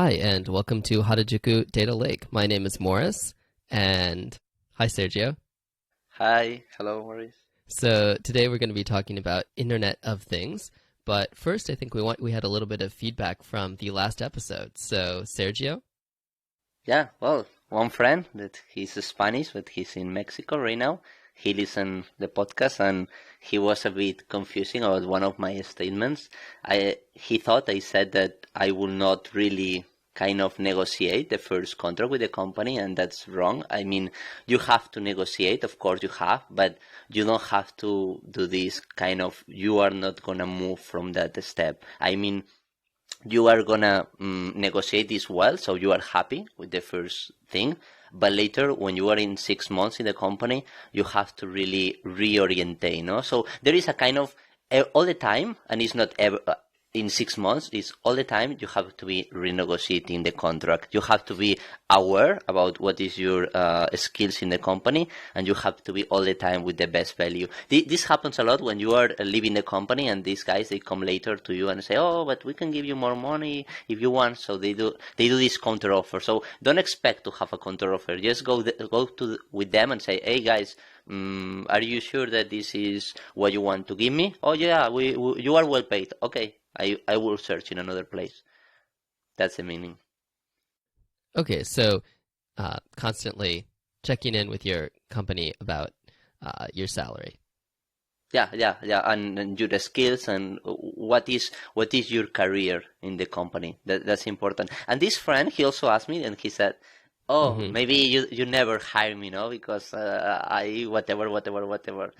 Hi, and welcome to Harajuku Data Lake. My name is Morris, and hi, Sergio. Hi, hello, Maurice. So today we're going to be talking about Internet of Things, but first I think we had a little bit of feedback from the last episode. So, Sergio? Yeah, well, one friend that he's Spanish, but he's in Mexico right now. He listened the podcast and he was a bit confusing about one of my statements. He thought I said that I will not really kind of negotiate the first contract with the company, and that's wrong. I mean, you have to negotiate, of course you have, but you don't have to do this kind of, you are not gonna move from that step. I mean, you are gonna negotiate this well, so you are happy with the first thing. But later, when you are in 6 months in the company, you have to really reorientate, no? So there is a kind of all the time, and it's not ever in 6 months. It's all the time. You have to be renegotiating the contract. You have to be aware about what is your skills in the company, and you have to be all the time with the best value. This happens a lot when you are leaving the company, and these guys, they come later to you and say, "Oh, but we can give you more money if you want." So they do this counter offer. So don't expect to have a counter offer. Just go with them and say, "Hey guys, are you sure that this is what you want to give me?" "Oh yeah, you are well paid." "Okay, I will search in another place." That's the meaning. Okay, so constantly checking in with your company about your salary. Yeah, and your skills and what is your career in the company. That's important. And this friend, he also asked me, and he said, "Oh, maybe you never hire me, no? Because I whatever."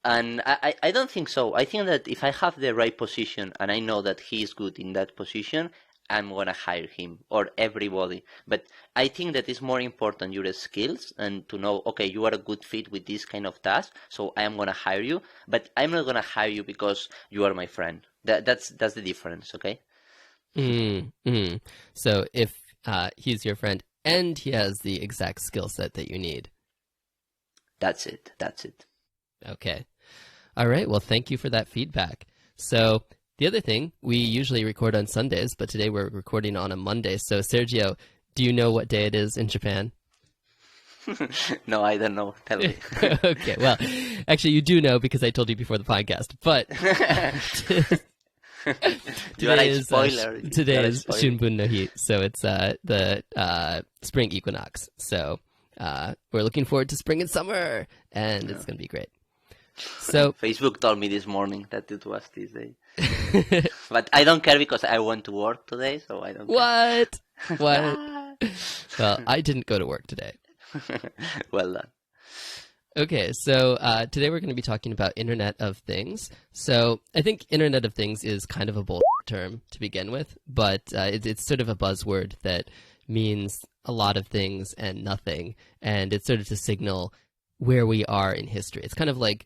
And I don't think so. I think that if I have the right position and I know that he is good in that position, I'm gonna hire him or everybody. But I think that it's more important your skills and to know, okay, you are a good fit with this kind of task, so I am gonna hire you. But I'm not gonna hire you because you are my friend. That's the difference, okay? So if he's your friend and he has the exact skill set that you need. That's it. Okay. All right. Well, thank you for that feedback. So the other thing, we usually record on Sundays, but today we're recording on a Monday. So Sergio, do you know what day it is in Japan? No, I don't know. Tell me. Okay. Well, actually, you do know because I told you before the podcast. But today is Shunbun no Hi, so it's the spring equinox. So we're looking forward to spring and summer, and it's going to be great. So Facebook told me this morning that it was this day. But I don't care because I went to work today, so I don't care. What? Well, I didn't go to work today. Well done. Okay, so today we're going to be talking about Internet of Things. So I think Internet of Things is kind of a bull term to begin with, but it's sort of a buzzword that means a lot of things and nothing, and it's sort of to signal where we are in history. It's kind of like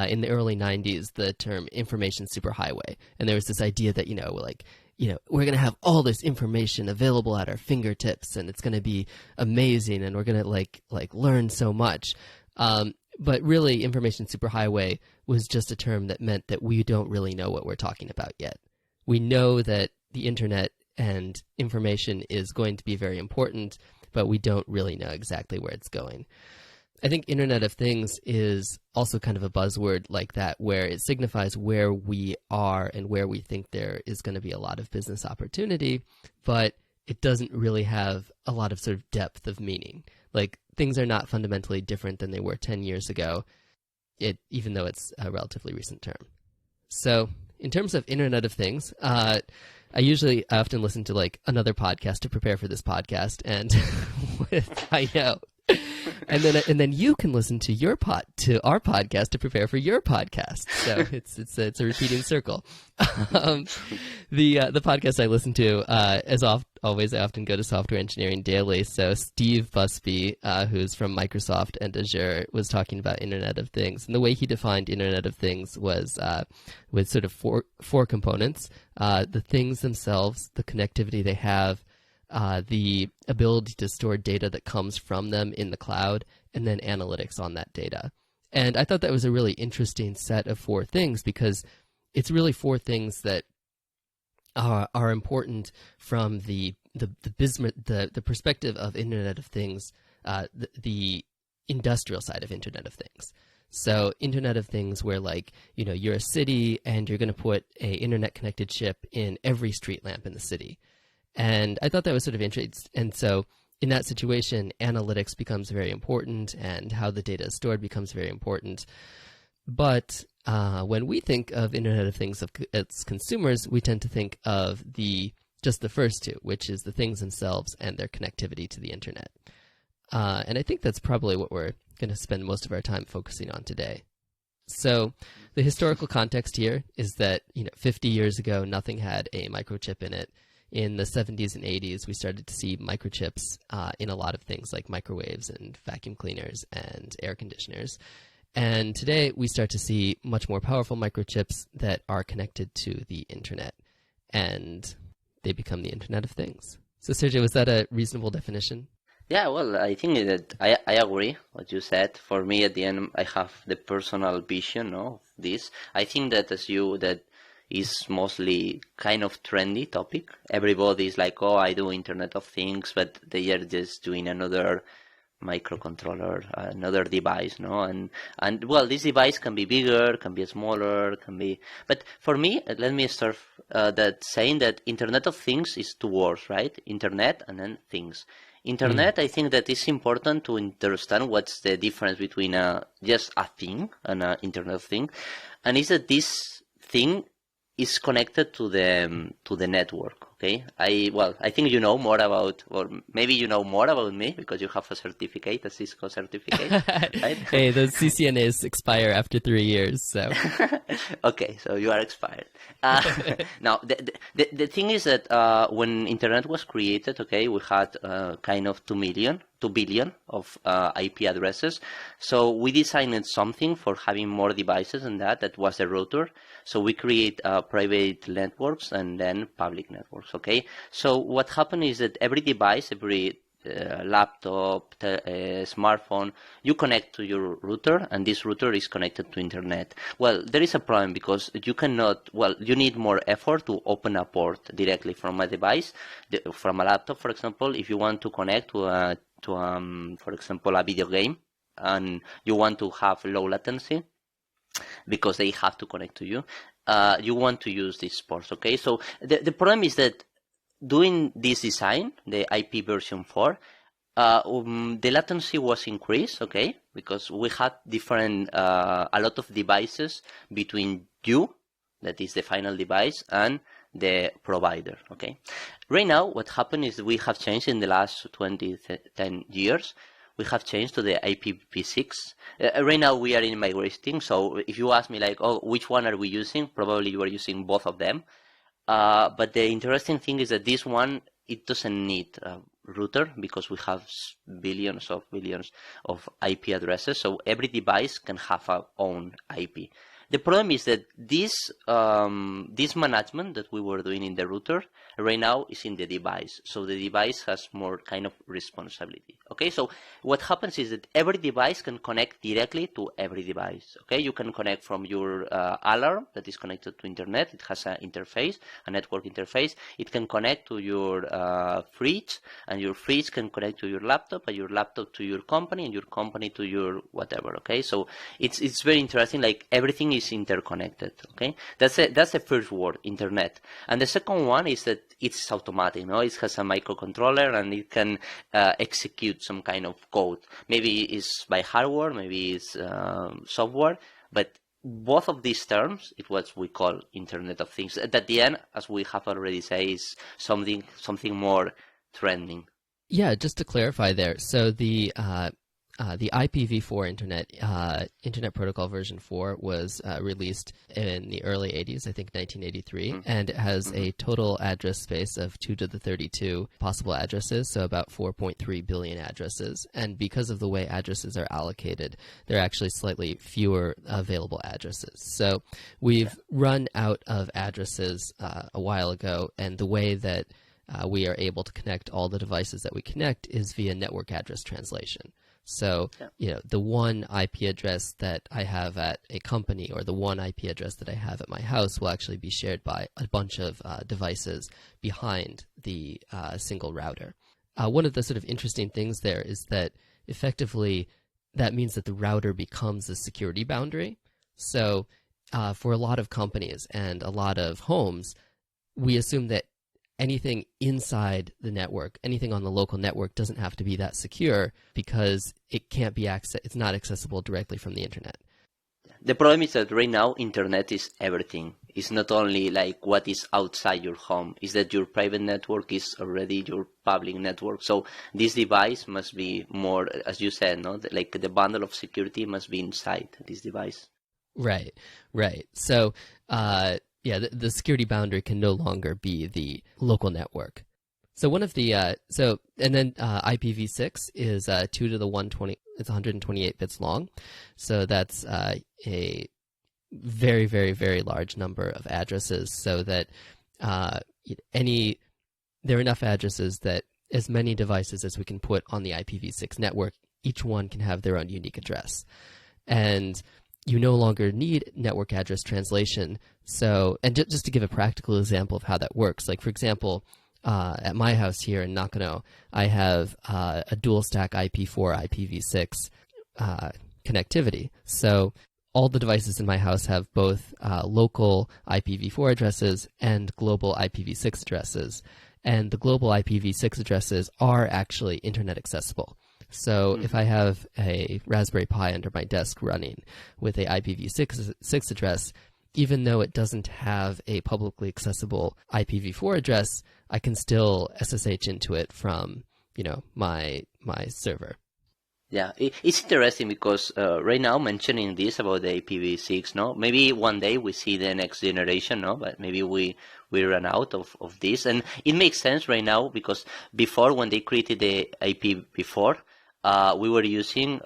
in the early 90s, the term information superhighway. And there was this idea that, we're going to have all this information available at our fingertips and it's going to be amazing and we're going to like learn so much. But really, information superhighway was just a term that meant that we don't really know what we're talking about yet. We know that the internet and information is going to be very important, but we don't really know exactly where it's going. I think Internet of Things is also kind of a buzzword like that, where it signifies where we are and where we think there is going to be a lot of business opportunity, but it doesn't really have a lot of sort of depth of meaning. Like, things are not fundamentally different than they were 10 years ago, even though it's a relatively recent term. So in terms of Internet of Things, I often listen to like another podcast to prepare for this podcast, and I know. And then you can listen to our podcast to prepare for your podcast. So it's a repeating circle. The podcast I listen to, as always, I often go to Software Engineering Daily. So Steve Busby, who's from Microsoft and Azure, was talking about Internet of Things, and the way he defined Internet of Things was with sort of four components: the things themselves, the connectivity they have, the ability to store data that comes from them in the cloud, and then analytics on that data. And I thought that was a really interesting set of four things because it's really four things that are important from the the perspective of Internet of Things, the industrial side of Internet of Things. So Internet of Things where like, you're a city and you're going to put a internet connected chip in every street lamp in the city. And I thought that was sort of interesting. And so in that situation, analytics becomes very important and how the data is stored becomes very important. But when we think of Internet of Things as consumers, we tend to think of just the first two, which is the things themselves and their connectivity to the internet. And I think that's probably what we're going to spend most of our time focusing on today. So the historical context here is that 50 years ago, nothing had a microchip in it. In the 70s and 80s, we started to see microchips in a lot of things like microwaves and vacuum cleaners and air conditioners. And today, we start to see much more powerful microchips that are connected to the internet. And they become the Internet of Things. So Sergio, was that a reasonable definition? Yeah, well, I think that I agree what you said. For me, at the end, I have the personal vision of this. I think that that is mostly kind of trendy topic. Everybody is like, oh, I do Internet of Things, but they are just doing another microcontroller, another device, no? And well, this device can be bigger, can be smaller, can be. But for me, let me start that saying that Internet of Things is two words, right? Internet and then things. Internet, I think that it's important to understand what's the difference between just a thing and an Internet of Thing, and is that this thing is connected to the network. Okay, I think you know more about, or maybe you know more about me because you have a certificate, a Cisco certificate, right? Hey, those CCNAs expire after 3 years, so. Okay, so you are expired. Now, the thing is that when Internet was created, okay, we had kind of 2 billion of IP addresses. So we designed something for having more devices than that. That was the router. So we create private networks and then public networks. Okay. So what happened is that every device, every laptop, smartphone, you connect to your router, and this router is connected to internet. Well, there is a problem because you cannot, you need more effort to open a port directly from a device, from a laptop, for example. If you want to connect to for example, a video game, and you want to have low latency, because they have to connect to you, you want to use these ports, okay? So the problem is that doing this design, the IP version 4, the latency was increased, okay? Because we had a lot of devices between you, that is the final device, and the provider, okay? Right now, what happened is we have changed in the last 10 years. We have changed to the IPv6. Right now, we are in migrating. So if you ask me like, oh, which one are we using? Probably you are using both of them. But the interesting thing is that this one, it doesn't need a router because we have billions of IP addresses. So every device can have our own IP. The problem is that this management that we were doing in the router right now is in the device. So the device has more kind of responsibility. Okay, so what happens is that every device can connect directly to every device. Okay, you can connect from your alarm that is connected to internet. It has an interface, a network interface. It can connect to your fridge, and your fridge can connect to your laptop, and your laptop to your company, and your company to your whatever. Okay, so it's very interesting. Like everything is interconnected. Okay, that's the first word, internet. And the second one is that it's automatic. No, it has a microcontroller and it can execute some kind of code. Maybe it's by hardware, maybe it's software, but both of these terms, it's what we call Internet of Things. At the end, as we have already said, is something more trending. Yeah, just to clarify there. So the IPv4 Internet Protocol version 4 was released in the early 80s, I think 1983, and it has a total address space of 2 to the 32 possible addresses, so about 4.3 billion addresses. And because of the way addresses are allocated, there are actually slightly fewer available addresses. So we've run out of addresses a while ago, and the way that we are able to connect all the devices that we connect is via network address translation. So, Yeah. the one IP address that I have at a company or the one IP address that I have at my house will actually be shared by a bunch of devices behind the single router. One of the sort of interesting things there is that effectively that means that the router becomes a security boundary. So for a lot of companies and a lot of homes, we assume that anything inside the network, anything on the local network doesn't have to be that secure because it can't be it's not accessible directly from the internet. The problem is that right now internet is everything. It's not only like what is outside your home, it's that your private network is already your public network. So this device must be more, as you said, no, like the bundle of security must be inside this device. Right. So the security boundary can no longer be the local network. So one of the and then IPv6 is 2 to the 120. It's 128 bits long. So that's a very, very, very large number of addresses. So that there are enough addresses that as many devices as we can put on the IPv6 network, each one can have their own unique address, and you no longer need network address translation. So, and just to give a practical example of how that works, like for example, at my house here in Nakano, I have a dual stack IP4, IPv6 connectivity. So all the devices in my house have both local IPv4 addresses and global IPv6 addresses. And the global IPv6 addresses are actually internet accessible. So if I have a Raspberry Pi under my desk running with a IPv6 address, even though it doesn't have a publicly accessible IPv4 address, I can still SSH into it from, my server. Yeah, it's interesting because right now mentioning this about the IPv6, no, maybe one day we see the next generation, no, but maybe we run out of this, and it makes sense right now because before when they created the IPv4, we were using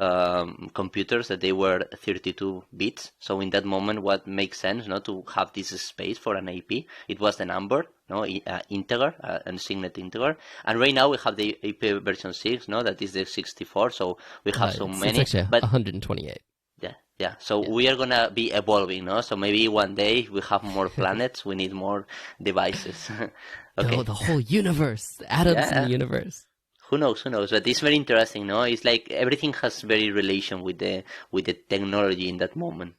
computers that they were 32 bits. So in that moment, what makes sense, to have this space for an IP? It was the number, integer, and signet integer. And right now we have the IP version 6, that is the 64. So we have so many. It's actually 128. Yeah. So we are gonna be evolving, So maybe one day we have more planets. We need more devices. Okay. No, the whole universe, the atoms in the universe. Who knows? But it's very interesting, no? It's like everything has very relation with the technology in that moment.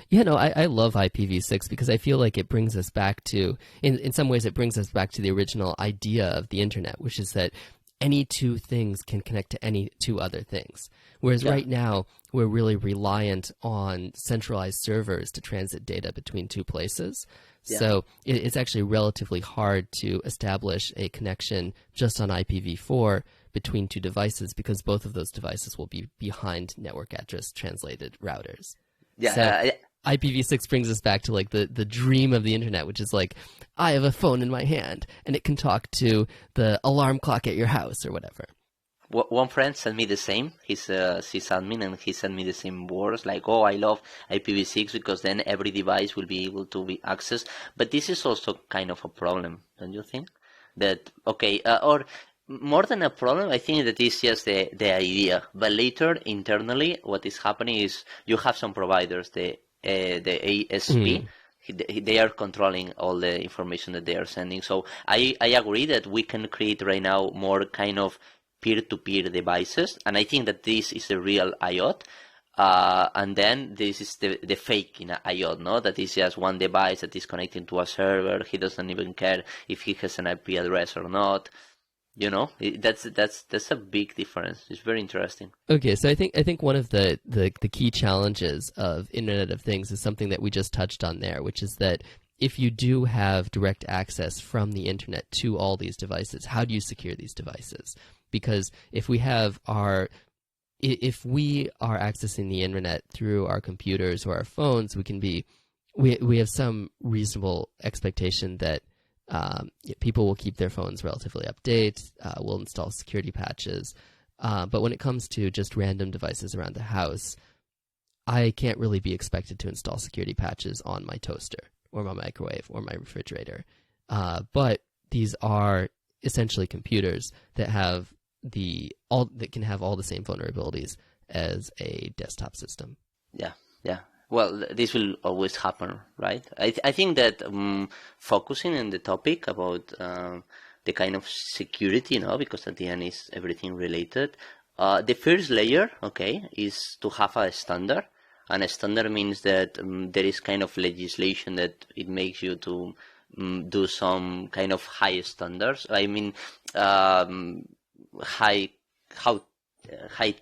Yeah, no, I love IPv6 because I feel like it brings us back to, in some ways, it brings us back to the original idea of the internet, which is that any two things can connect to any two other things. Whereas right now, we're really reliant on centralized servers to transit data between two places. Yeah. So it's actually relatively hard to establish a connection just on IPv4 between two devices because both of those devices will be behind network address translated routers. Yeah. So IPv6 brings us back to like the dream of the internet, which is like, I have a phone in my hand and it can talk to the alarm clock at your house or whatever. One friend sent me the same. He's a sysadmin, and he sent me the same words like, "Oh, I love IPv6 because then every device will be able to be accessed." But this is also kind of a problem, don't you think? That or more than a problem, I think that is just the idea. But later, internally, what is happening is you have some providers, the ASP. They are controlling all the information that they are sending. So I agree that we can create right now more kind of peer-to-peer devices, and I think that this is the real IoT, and then this is the fake in IoT, that is just one device that is connecting to a server. He doesn't even care if he has an IP address or not. That's a big difference. It's very interesting. Okay, so I think one of the key challenges of Internet of Things is something that we just touched on there, which is that if you do have direct access from the internet to all these devices, how do you secure these devices? Because if we are accessing the internet through our computers or our phones, we have some reasonable expectation that people will keep their phones relatively updated, will install security patches. But when it comes to just random devices around the house, I can't really be expected to install security patches on my toaster or my microwave or my refrigerator. But these are essentially computers that have that can have all the same vulnerabilities as a desktop system. Yeah, yeah. Well, this will always happen, right? I think that focusing on the topic about the kind of security, because at the end is everything related. The first layer, okay, is to have a standard. And a standard means that there is kind of legislation that it makes you to do some kind of high standards. I mean, high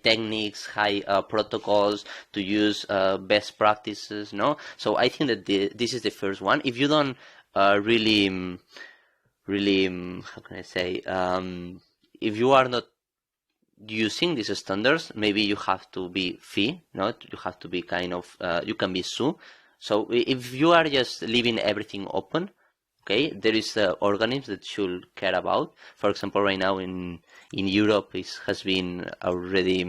techniques, high protocols to use best practices. No, so I think that this is the first one. If you don't really, how can I say, if you are not using these standards, maybe you have to be fee, not you have to be kind of you can be sued. So if you are just leaving everything open, okay, there is organisms that should care about. For example, right now in Europe, it has been already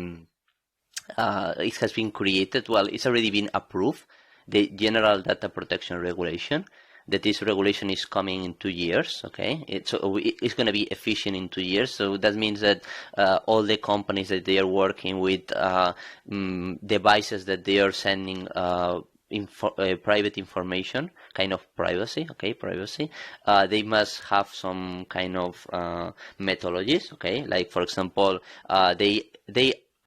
it has been created. Well, it's already been approved. The General Data Protection Regulation. That this regulation is coming in 2 years, okay? It's going to be efficient in 2 years. So that means that all the companies that they are working with, devices that they are sending private information, kind of privacy, okay, privacy, they must have some kind of methodologies, okay? Like, for example, they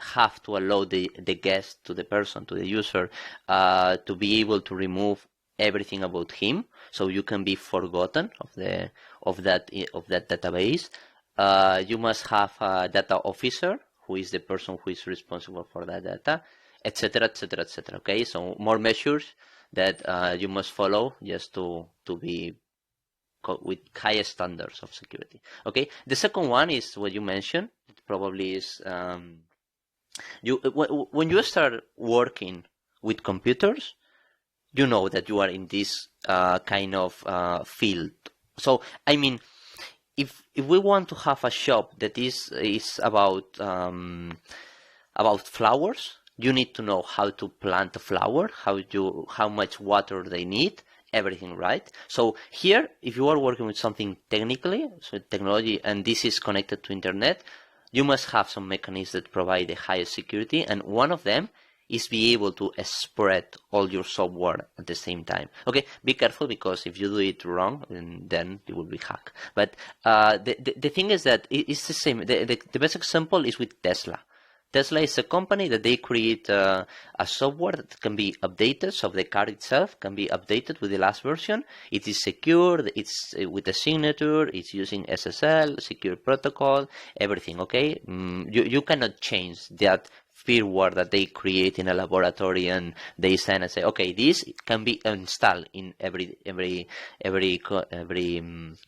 have to allow the guest, to the person, to the user, to be able to remove everything about him, so you can be forgotten of that database. You must have a data officer, who is the person who is responsible for that data, etc., etc., etc. Okay, so more measures that you must follow just to be with higher standards of security. Okay, the second one is what you mentioned. It probably is when you start working with computers, you know that you are in this kind of field. So, I mean, if we want to have a shop that is about flowers, you need to know how to plant a flower, how much water they need, everything, right? So here, if you are working with something technically, so technology, and this is connected to internet, you must have some mechanisms that provide the highest security, and one of them is be able to spread all your software at the same time. Okay, be careful, because if you do it wrong, then you will be hacked. But the thing is that it's the same. The best example is with Tesla. Tesla is a company that they create a software that can be updated, so the car itself can be updated with the last version. It is secure, it's with a signature, it's using SSL, secure protocol, everything, okay? You cannot change that firmware that they create in a laboratory and they send and say, okay, this can be installed in every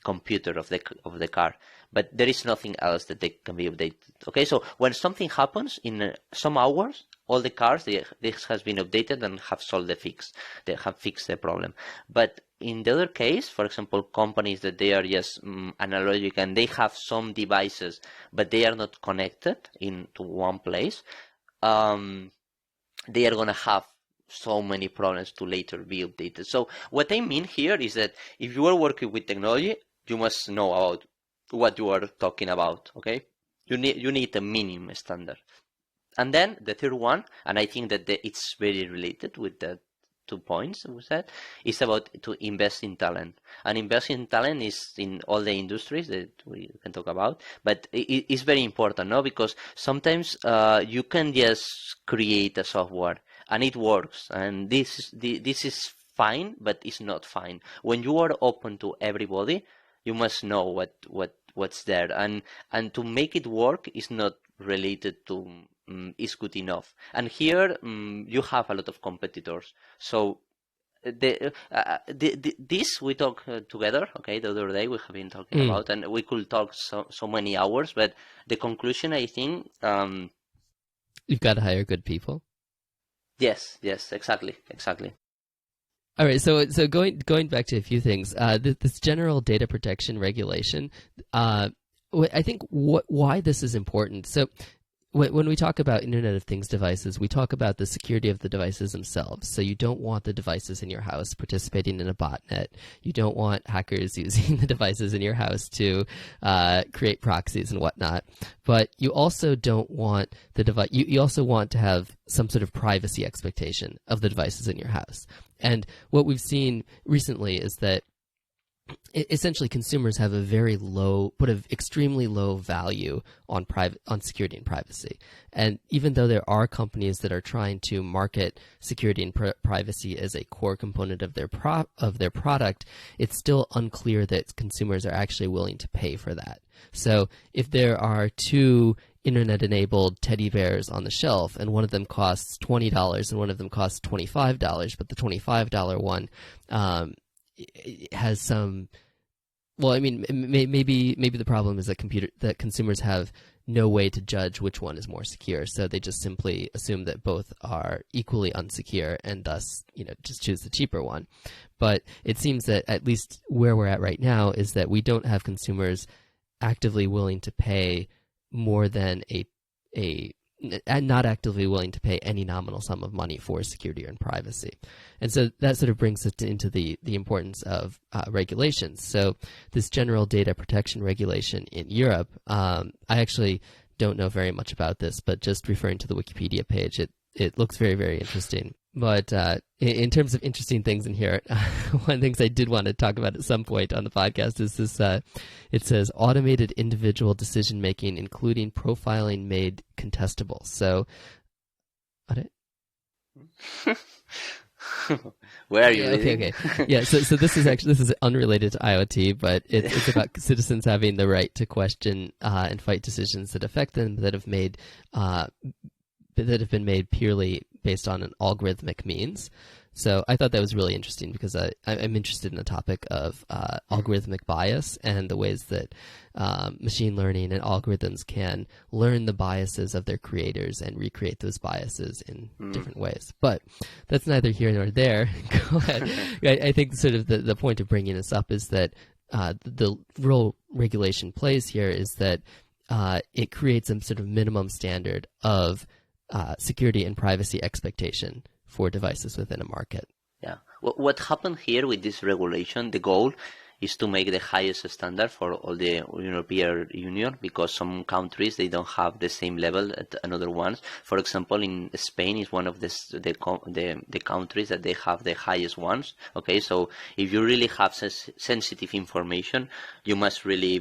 computer of the car. But there is nothing else that they can be updated. Okay, so when something happens in some hours, all the cars, this has been updated and have solved the fix. They have fixed the problem. But in the other case, for example, companies that they are just analogic and they have some devices, but they are not connected into one place, they are going to have so many problems to later be updated. So what I mean here is that if you are working with technology, you must know about what you are talking about, okay? You need a minimum standard. And then the third one, and I think that it's very related with the 2 points we said, is about to invest in talent. And investing in talent is in all the industries that we can talk about, but it's very important, no? Because sometimes you can just create a software and it works, and this is fine, but it's not fine. When you are open to everybody, you must know what's there, and to make it work is not related to is good enough. And here you have a lot of competitors. So this we talk together, okay? The other day we have been talking about, and we could talk so many hours. But the conclusion, I think, you've got to hire good people. Yes, exactly. All right, so going back to a few things, this general data protection regulation, I think why this is important. So when we talk about Internet of Things devices, we talk about the security of the devices themselves. So you don't want the devices in your house participating in a botnet. You don't want hackers using the devices in your house to create proxies and whatnot. But you also don't want the device. You also want to have some sort of privacy expectation of the devices in your house. And what we've seen recently is that essentially consumers have a very low, put an extremely low value on security and privacy. And even though there are companies that are trying to market security and privacy as a core component of their product, it's still unclear that consumers are actually willing to pay for that. So if there are two internet-enabled teddy bears on the shelf, and one of them costs $20 and one of them costs $25, but the $25 one has some. Well, I mean, maybe the problem is that consumers have no way to judge which one is more secure, so they just simply assume that both are equally unsecure, and thus, just choose the cheaper one. But it seems that at least where we're at right now is that we don't have consumers actively willing to pay more than not actively willing to pay any nominal sum of money for security and privacy. And so that sort of brings it into the importance of regulations. So this general data protection regulation in Europe, I actually don't know very much about this, but just referring to the Wikipedia page, it looks very, very interesting. But in terms of interesting things in here, one of the things I did want to talk about at some point on the podcast is this. It says automated individual decision making, including profiling, made contestable. So, where are you? Okay. Yeah. So this is unrelated to IoT, but it's about citizens having the right to question and fight decisions that affect them that have been made purely based on an algorithmic means. So I thought that was really interesting because I'm interested in the topic of algorithmic bias and the ways that machine learning and algorithms can learn the biases of their creators and recreate those biases in different ways. But that's neither here nor there. Go ahead. I think sort of the point of bringing this up is that the role regulation plays here is that it creates a sort of minimum standard of security and privacy expectation for devices within a market. Yeah. What happened here with this regulation, the goal is to make the highest standard for all the European Union, because some countries, they don't have the same level as another ones. For example, in Spain is one of the countries that they have the highest ones. Okay, so if you really have sensitive information, you must really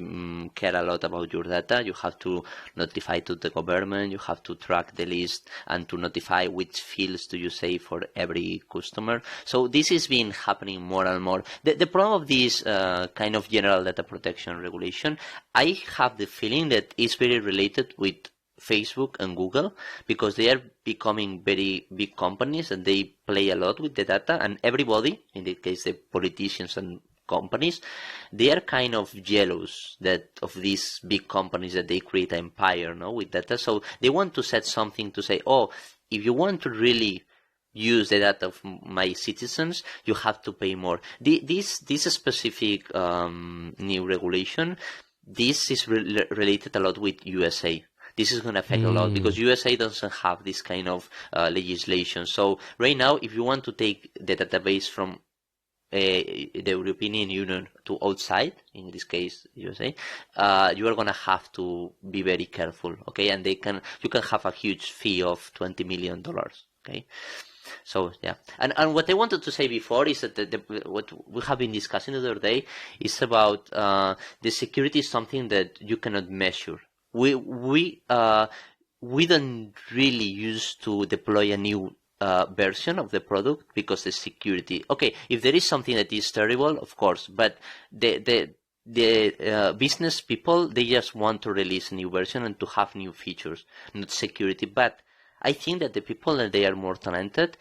care a lot about your data. You have to notify to the government, you have to track the list and to notify which fields do you save for every customer. So this is been happening more and more. The problem of this kind of general data protection regulation, I have the feeling that it's very related with Facebook and Google, because they are becoming very big companies and they play a lot with the data, and everybody, in this case the politicians and companies, they are kind of jealous of these big companies that they create an empire, with data. So they want to set something to say, oh, if you want to really use the data of my citizens, you have to pay more. This specific new regulation, this is related a lot with USA. This is going to affect a lot because USA doesn't have this kind of legislation. So right now, if you want to take the database from the European Union to outside, in this case USA, you are going to have to be very careful, okay? And you can have a huge fee of $20 million, okay? So yeah, and what I wanted to say before is that what we have been discussing the other day is about the security is something that you cannot measure. We don't really used to deploy a new version of the product because the security. Okay, if there is something that is terrible, of course, but the business people, they just want to release a new version and to have new features, not security. But I think that the people that they are more talented,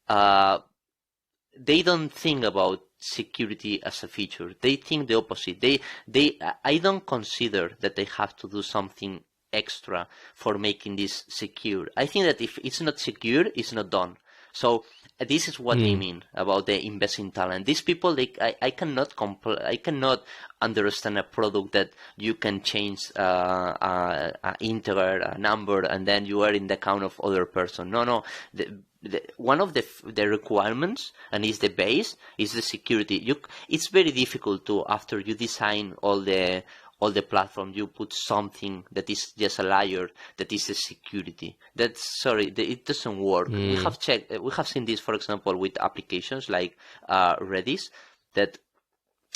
they don't think about security as a feature. They think the opposite. I don't consider that they have to do something extra for making this secure. I think that if it's not secure, it's not done. So this is what I mean about the investing talent. These people, I cannot I cannot understand a product that you can change a integer, a number, and then you are in the account of other person. No. One of the requirements, and is the base, is the security. It's very difficult to, after you design all the platform, you put something that is just a layer that is the security. It doesn't work. We have seen this, for example, with applications like Redis, that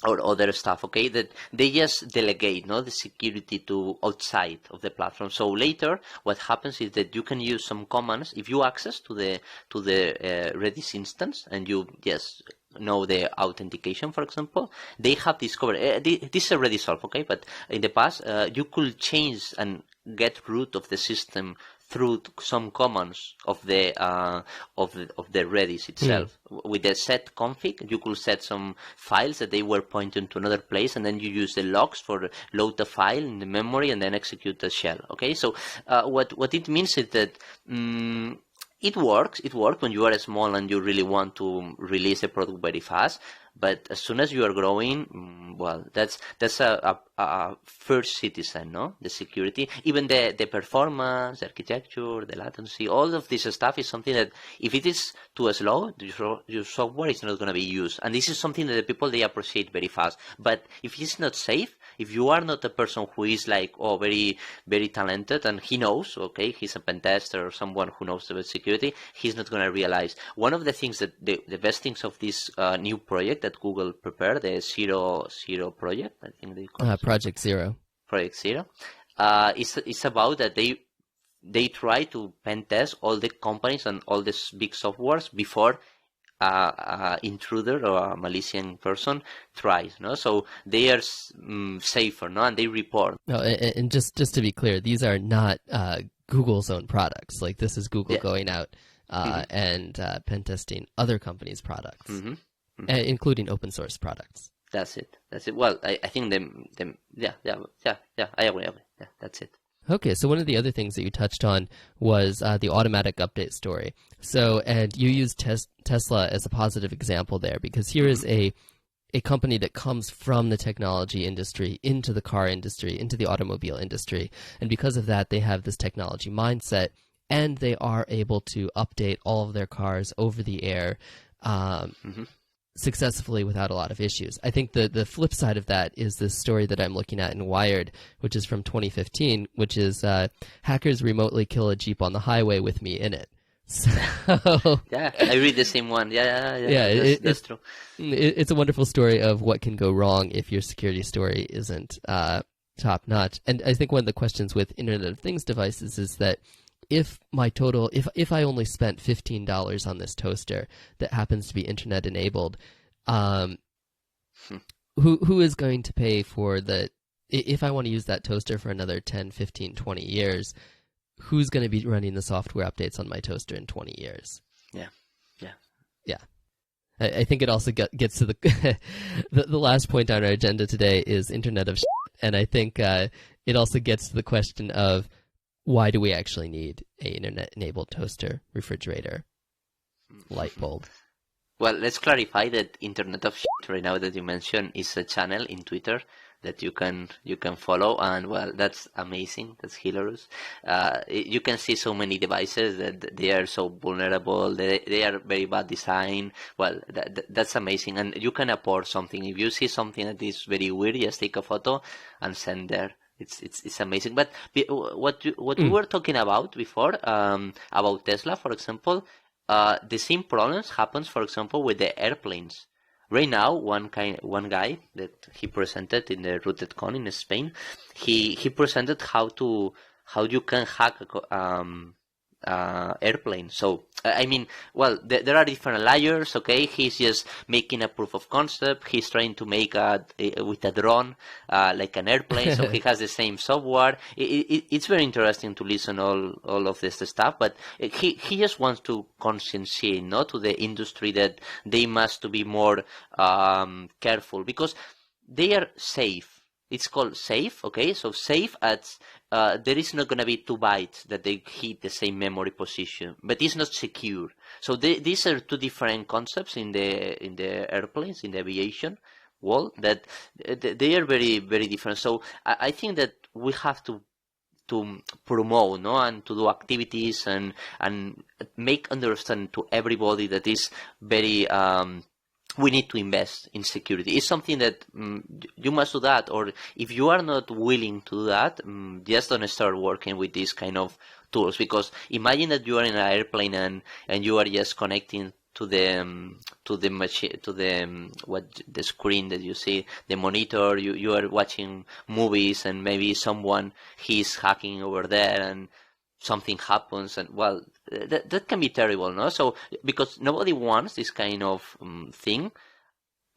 or other stuff, okay, that they just delegate, the security to outside of the platform. So later, what happens is that you can use some commands if you access to the Redis instance and you just know the authentication, for example. They have discovered this is already solved, okay, but in the past you could change and get root of the system through some commands of the Redis itself. With the set config, you could set some files that they were pointing to another place, and then you use the logs for load the file in the memory and then execute the shell. Okay, so what it means is that it works when you are small and you really want to release a product very fast. But as soon as you are growing, well, that's a first citizen, no? The security, even the performance, the architecture, the latency, all of this stuff is something that if it is too slow, your software is not going to be used. And this is something that the people, they appreciate very fast. But if it's not safe, if you are not a person who is like, very, very talented and he knows, okay, he's a pen tester or someone who knows about security, he's not going to realize. One of the things that the best things of this new project that Google prepared, the Zero project, I think they call it. Project Zero. Project Zero. It's about that they try to pen test all the companies and all these big softwares before intruder or a malicious person tries, no? So they are safer, no? And they report. No, and just to be clear, these are not Google's own products. Like, this is Google going out and pen testing other companies' products, including open source products. That's it. Well, I think I agree. Yeah, that's it. Okay, so one of the other things that you touched on was the automatic update story. So, and you used Tesla as a positive example there, because here is a company that comes from the technology industry into the car industry, into the automobile industry. And because of that, they have this technology mindset, and they are able to update all of their cars over the air successfully without a lot of issues. I think the flip side of that is this story that I'm looking at in Wired, which is from 2015, which is hackers remotely kill a Jeep on the highway with me in it. So yeah, I read the same one. Yeah, that's true. It's a wonderful story of what can go wrong if your security story isn't top notch. And I think one of the questions with Internet of Things devices is that if I only spent $15 on this toaster that happens to be internet enabled, who is going to pay for if I want to use that toaster for another 10, 15, 20 years, who's going to be running the software updates on my toaster in 20 years? Yeah. I think it also gets to the last point on our agenda today is Internet of Shit, and I think it also gets to the question of, why do we actually need an internet-enabled toaster, refrigerator, light bulb? Well, let's clarify that Internet of Shit right now that you mentioned is a channel in Twitter that you can follow, and well, that's amazing. That's hilarious. You can see so many devices that they are so vulnerable. They are very bad design. Well, that's amazing, and you can import something. If you see something that is very weird, just take a photo and send there. It's amazing. But what we were talking about before, about Tesla, for example, the same problems happens, for example, with the airplanes. Right now, one guy that he presented in the RootedCon in Spain, he presented how you can hack airplane. So I mean, well, there are different layers. Okay, he's just making a proof of concept. He's trying to make with a drone like an airplane. So he has the same software. It's very interesting to listen all of this stuff. But he just wants to conscientiate, to the industry that they must to be more careful, because they are safe. it's called safe. Okay, so safe at there is not going to be 2 bytes that they hit the same memory position, but it's not secure. So these are two different concepts in the airplanes, in the aviation world, that they are very, very different. So I think that we have to promote, no, and to do activities and make understand to everybody that is very we need to invest in security. It's something that you must do that, or if you are not willing to do that, just don't start working with these kind of tools. Because imagine that you are in an airplane and you are just connecting to the machine, to the screen that you see, the monitor. You are watching movies, and maybe someone he's hacking over there, and something happens, and well, that can be terrible, no? So because nobody wants this kind of thing,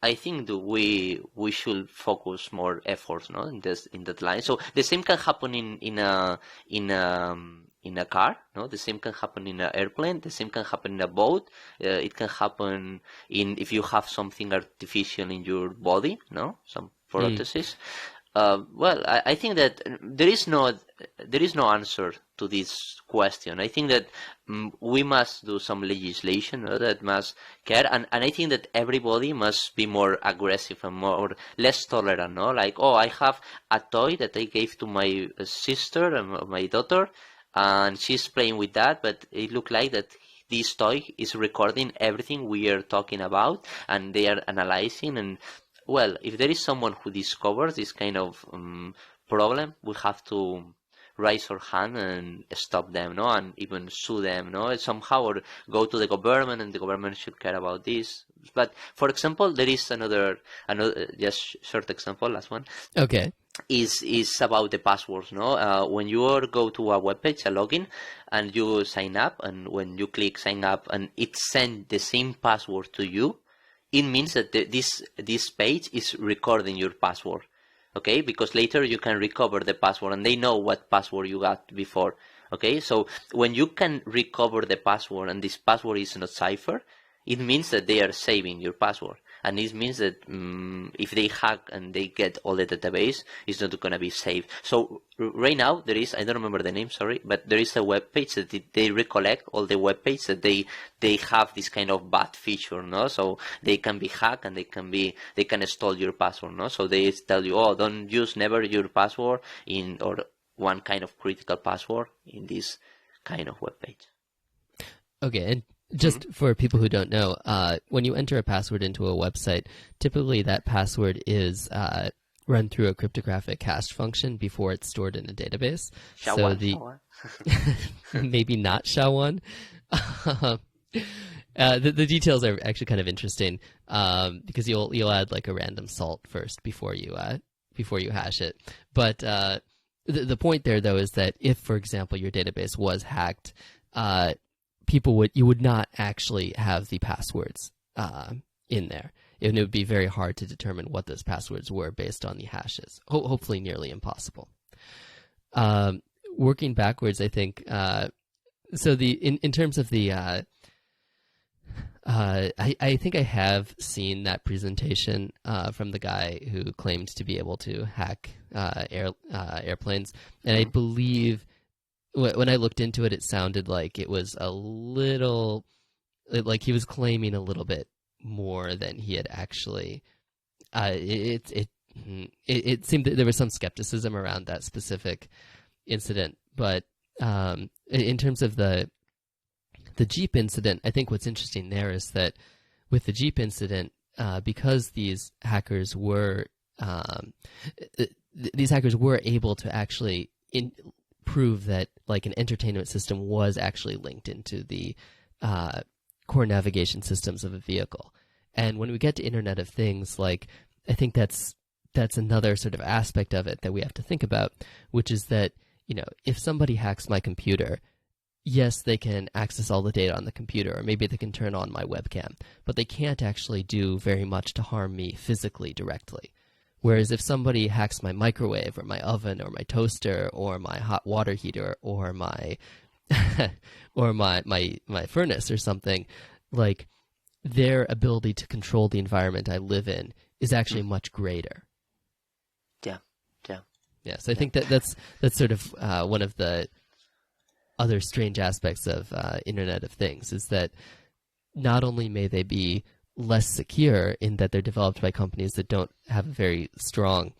I think that we should focus more efforts, no, in that line. So the same can happen in a car, no? The same can happen in an airplane. The same can happen in a boat. It can happen if you have something artificial in your body, no, some prosthesis. Well, I think that there is no answer to this question. I think that we must do some legislation, no, that must care, and I think that everybody must be more aggressive and less tolerant. No, like, oh, I have a toy that I gave to my sister and my daughter, and she's playing with that, but it looked like that this toy is recording everything we are talking about, and they are analyzing. And well, if there is someone who discovers this kind of problem, we have to raise our hand and stop them, no, and even sue them, no, somehow, or go to the government, and the government should care about this. But for example, there is another just short example, last one. Okay. Is about the passwords, no? When you go to a web page, a login, and you sign up, and when you click sign up, and it sends the same password to you, it means that this page is recording your password, okay? Because later you can recover the password, and they know what password you got before, okay? So when you can recover the password, and this password is not cipher, it means that they are saving your password. And this means that if they hack and they get all the database, it's not going to be saved. So right now there is, I don't remember the name, sorry, but there is a web page that they recollect all the web pages that they have this kind of bad feature, no? So they can be hacked, and they can steal your password, no? So they tell you, oh, don't use never your password or one kind of critical password in this kind of web page. Okay, and just for people who don't know, when you enter a password into a website, typically that password is run through a cryptographic hash function before it's stored in a database. Maybe not SHA-1. The details are actually kind of interesting because you'll add like a random salt first before you hash it. But the point there, though, is that if, for example, your database was hacked, you would not actually have the passwords in there. And it would be very hard to determine what those passwords were based on the hashes. Hopefully nearly impossible. Working backwards, I think, so in terms of the, I think I have seen that presentation from the guy who claimed to be able to hack airplanes. And I believe when I looked into it, it sounded like it was a little, like he was claiming a little bit more than he had actually. It seemed that there was some skepticism around that specific incident, but in terms of the Jeep incident, I think what's interesting there is that with the Jeep incident, because these hackers were able to actually prove that like an entertainment system was actually linked into the core navigation systems of a vehicle. And when we get to Internet of Things, like I think that's another sort of aspect of it that we have to think about, which is that, you know, if somebody hacks my computer, yes, they can access all the data on the computer, or maybe they can turn on my webcam, but they can't actually do very much to harm me physically directly. Whereas if somebody hacks my microwave or my oven or my toaster or my hot water heater or my or my furnace or something, like their ability to control the environment I live in is actually much greater. Yeah. Yeah. So I think that's sort of one of the other strange aspects of Internet of Things is that not only may they be less secure in that they're developed by companies that don't have a very strong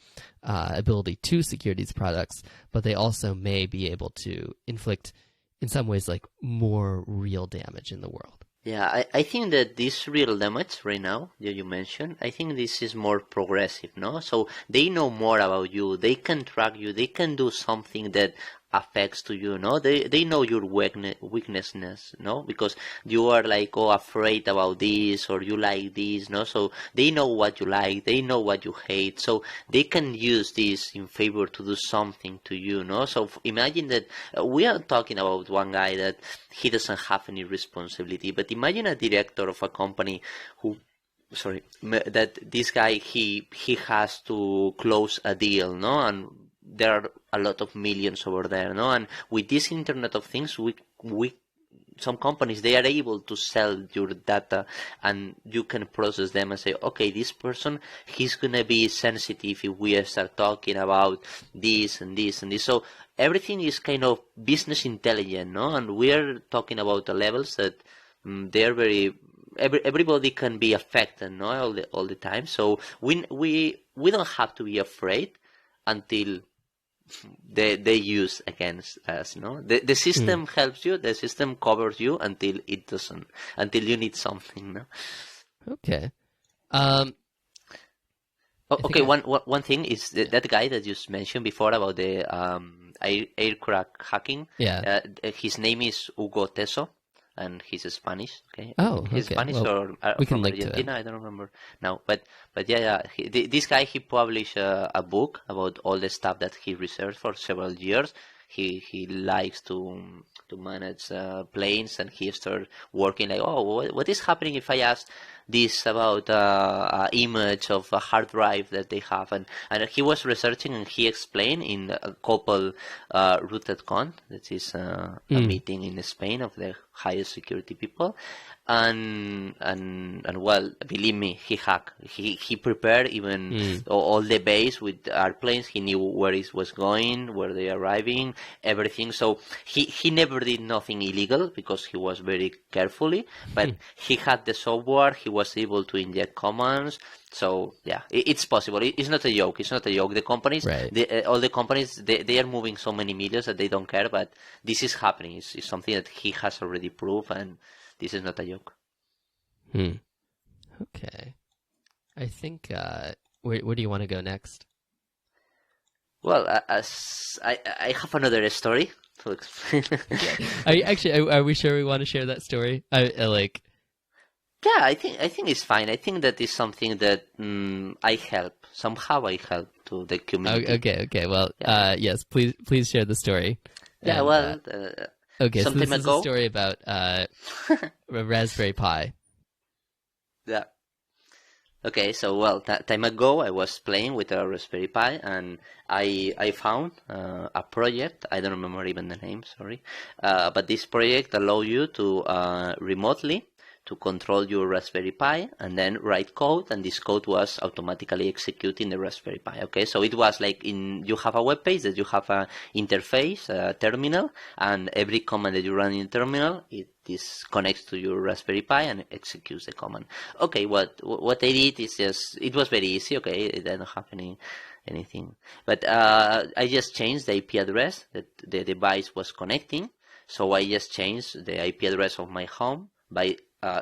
ability to secure these products, but they also may be able to inflict, in some ways, like more real damage in the world. Yeah, I think that this real damage right now that you mentioned, I think this is more progressive, no? So they know more about you, they can track you, they can do something that affects to you, no? They know your weaknesses, no? Because you are like, oh, afraid about this, or you like this, no? So they know what you like, they know what you hate, so they can use this in favor to do something to you, no? So imagine that we are talking about one guy that he doesn't have any responsibility, but imagine a director of a company who that this guy he has to close a deal, no? And there are a lot of millions over there, no? And with this Internet of Things, we some companies, they are able to sell your data, and you can process them and say, okay, this person, he's gonna be sensitive if we start talking about this and this and this. So everything is kind of business intelligent, no? And we are talking about the levels that they are very. Everybody can be affected, no? All the time. So we don't have to be afraid until they use against us, no? The system helps you, the system covers you until it doesn't, until you need something, no? Okay. Okay, one thing is that guy that you mentioned before about the aircraft hacking. Yeah. His name is Hugo Teso, and he's Spanish. Okay. Oh, He's okay. Spanish well, or we can from link to Argentina. it. I don't remember now. But yeah. This guy, he published a book about all the stuff that he researched for several years. He likes to manage planes, and he started working like, oh, what is happening if I ask this about image of a hard drive that they have, and he was researching, and he explained in a couple RootedCon, that is a meeting in Spain of the highest security people, and well, believe me, he prepared even all the base with airplanes. He knew where it was going, where they are arriving, everything. So he never did nothing illegal because he was very carefully, but he had the software, he was able to inject commands. So yeah, it's possible. It's not a joke. It's not a joke. The companies, right. all the companies, they are moving so many millions that they don't care. But this is happening. It's something that he has already proved, and this is not a joke. Okay. I think where do you want to go next? Well, as I have another story to explain. Are we sure we want to share that story? I like. Yeah, I think it's fine. I think that is something that somehow I help to the community. Okay. Well, yes, please share the story. Yeah, and, well, okay, so this ago, is a story about a Raspberry Pi. Yeah. Okay, so well, time ago I was playing with a Raspberry Pi, and I found a project. I don't remember even the name, sorry. But this project allows you to remotely to control your Raspberry Pi and then write code, and this code was automatically executing the Raspberry Pi. Okay, so it was like you have a web page that you have a interface, a terminal, and every command that you run in the terminal, this connects to your Raspberry Pi and executes the command. Okay, what I did is it was very easy. Okay, it didn't have anything, but I just changed the IP address that the device was connecting. So I just changed the IP address of my home by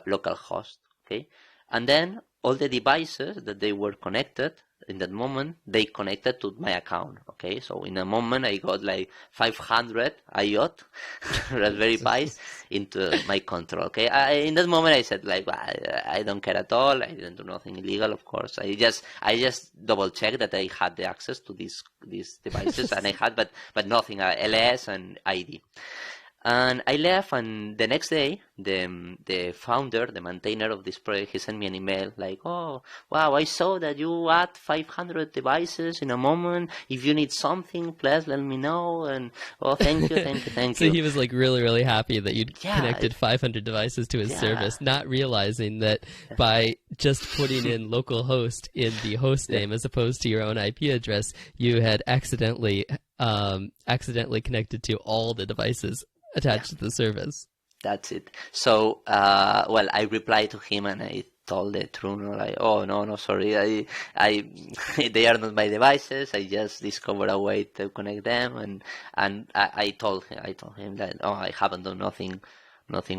localhost, okay, and then all the devices that they were connected in that moment, they connected to my account, okay. So in a moment, I got like 500 IoT Raspberry Pis into my control, okay. In that moment, I said like, I don't care at all. I didn't do nothing illegal, of course. I just double checked that I had the access to these devices, and I had, but nothing, LS and ID. And I left, and the next day, the founder, the maintainer of this project, he sent me an email like, "Oh, wow, I saw that you add 500 devices in a moment. If you need something, please let me know." And oh, thank you, thank you, thank So you. he was like really, really happy that you'd Yeah, connected 500 devices to his yeah, service, not realizing that by just putting in localhost in the host yeah, name as opposed to your own IP address, you had accidentally connected to all the devices yeah. attached to the service. That's it. So, well, I replied to him and I told the truth, like, oh no, no, sorry, they are not my devices. I just discovered a way to connect them, and I told him that, oh, I haven't done nothing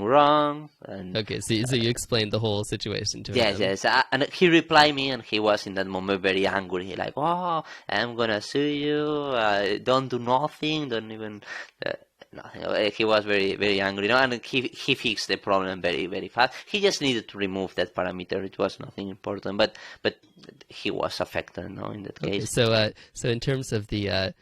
wrong, and Okay, so you explained the whole situation to yes, him. yes. And he replied me, and he was in that moment very angry, like, "Oh, I'm gonna sue you. Don't do nothing. Don't even uh, nothing." He was very, very angry, and he fixed the problem very, very fast. He just needed to remove that parameter. It was nothing important, but he was affected, no, in that Okay, case. so in terms of the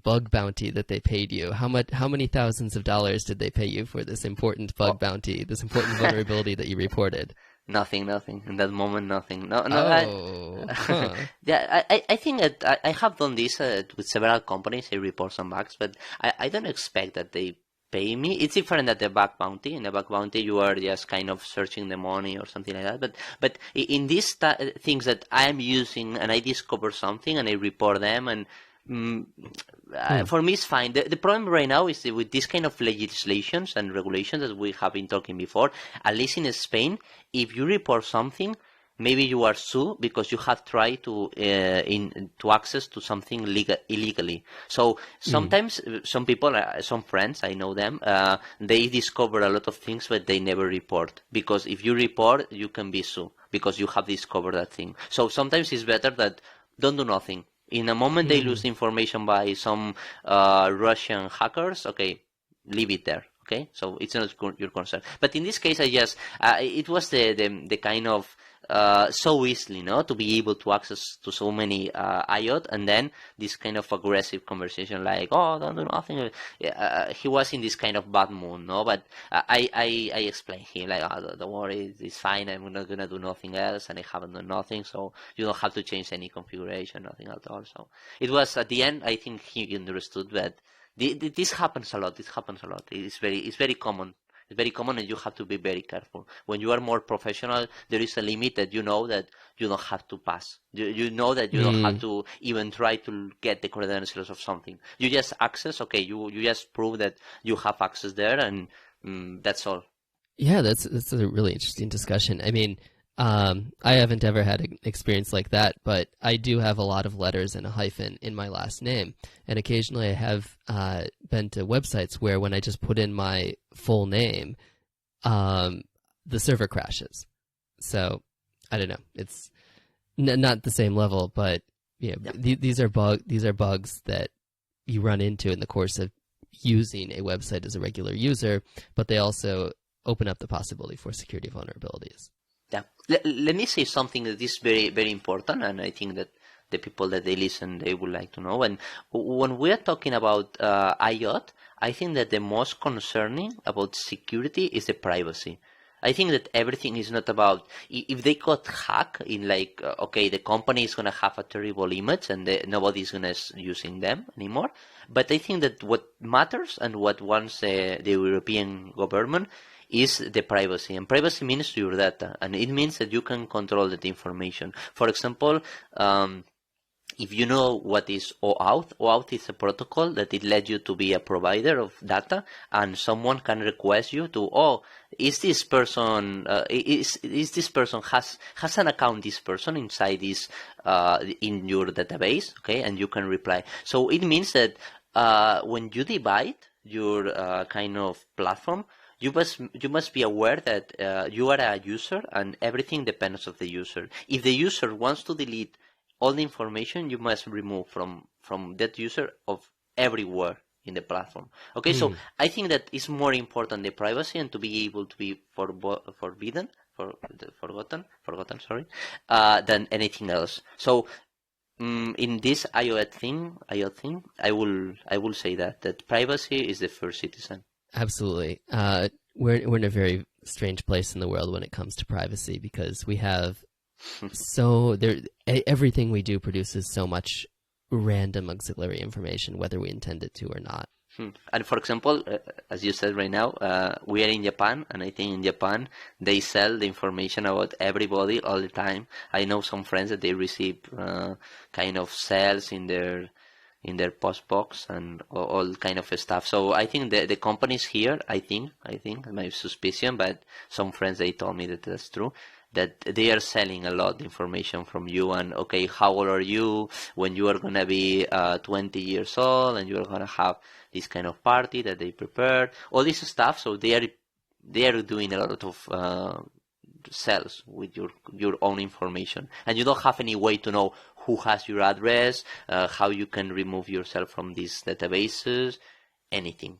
bug bounty that they paid you, how many thousands of dollars did they pay you for this important bug Oh. bounty, this important vulnerability that you reported? Nothing. In that moment, nothing. No, no. Oh, huh. Yeah, I think that I have done this with several companies. I report some bugs, but I don't expect that they pay me. It's different than the bug bounty. In the bug bounty, you are just kind of searching the money or something like that. But in these things that I am using and I discover something and I report them and mm, Hmm. for me, it's fine. The problem right now is that with this kind of legislations and regulations that we have been talking before, at least in Spain, if you report something, maybe you are sued because you have tried to access to something illegally. So Hmm. sometimes some people, some friends, I know them, they discover a lot of things, but they never report because if you report, you can be sued because you have discovered that thing. So sometimes it's better that don't do nothing. In a moment they Hmm. lose information by some Russian hackers, okay, leave it there. Okay, so it's not your concern. But in this case, I just it was the kind of so easily, no, to be able to access to so many IoT, and then this kind of aggressive conversation, like, oh, don't do nothing. He was in this kind of bad mood, no. But I explained him like, oh, don't worry, it's fine. I'm not gonna do nothing else, and I haven't done nothing, so you don't have to change any configuration, nothing at all. So it was at the end. I think he understood that this happens a lot. This happens a lot. It's very common. It's very common, and you have to be very careful. When you are more professional, there is a limit that you know that you don't have to pass. You know that you don't have Hmm. to even try to get the credentials of something. You just access. Okay, you just prove that you have access there, and that's all. Yeah, that's a really interesting discussion. I mean, I haven't ever had an experience like that, but I do have a lot of letters and a hyphen in my last name, and occasionally I have been to websites where when I just put in my full name, um, the server crashes. So I don't know. It's not the same level, but Yeah. these are bugs that you run into in the course of using a website as a regular user, but they also open up the possibility for security vulnerabilities. Yeah. Let me say something that is very, very important, and I think that the people that they listen, they would like to know. And when we are talking about IoT, I think that the most concerning about security is the privacy. I think that everything is not about if they got hacked in like okay, the company is gonna have a terrible image and nobody's gonna using them anymore. But I think that what matters and what wants the European government is the privacy. And privacy means your data, and it means that you can control that information. For example, if you know what is OAuth, OAuth is a protocol that it lets you to be a provider of data, and someone can request you to, oh, is this person is this person has an account, this person inside this in your database, okay, and you can reply. So it means that when you divide your kind of platform, you must be aware that you are a user and everything depends on the user. If the user wants to delete all the information, you must remove from that user of everywhere in the platform. Okay, so Hmm. I think that it's more important the privacy and to be able to be forbidden, forgotten, sorry, than anything else. So in this IoT thing, I will say that privacy is the first citizen. Absolutely. We're in a very strange place in the world when it comes to privacy because we have everything we do produces so much random auxiliary information, whether we intend it to or not. And for example, as you said right now, we are in Japan, and I think in Japan they sell the information about everybody all the time. I know some friends that they receive kind of sales in their post box and all kind of stuff. So I think the companies here, I think my suspicion, but some friends they told me that that's true, that they are selling a lot of information from you and okay, how old are you when you are gonna be 20 years old and you are gonna have this kind of party that they prepared, all this stuff. So they are doing a lot of sales with your own information, and you don't have any way to know who has your address, how you can remove yourself from these databases, anything.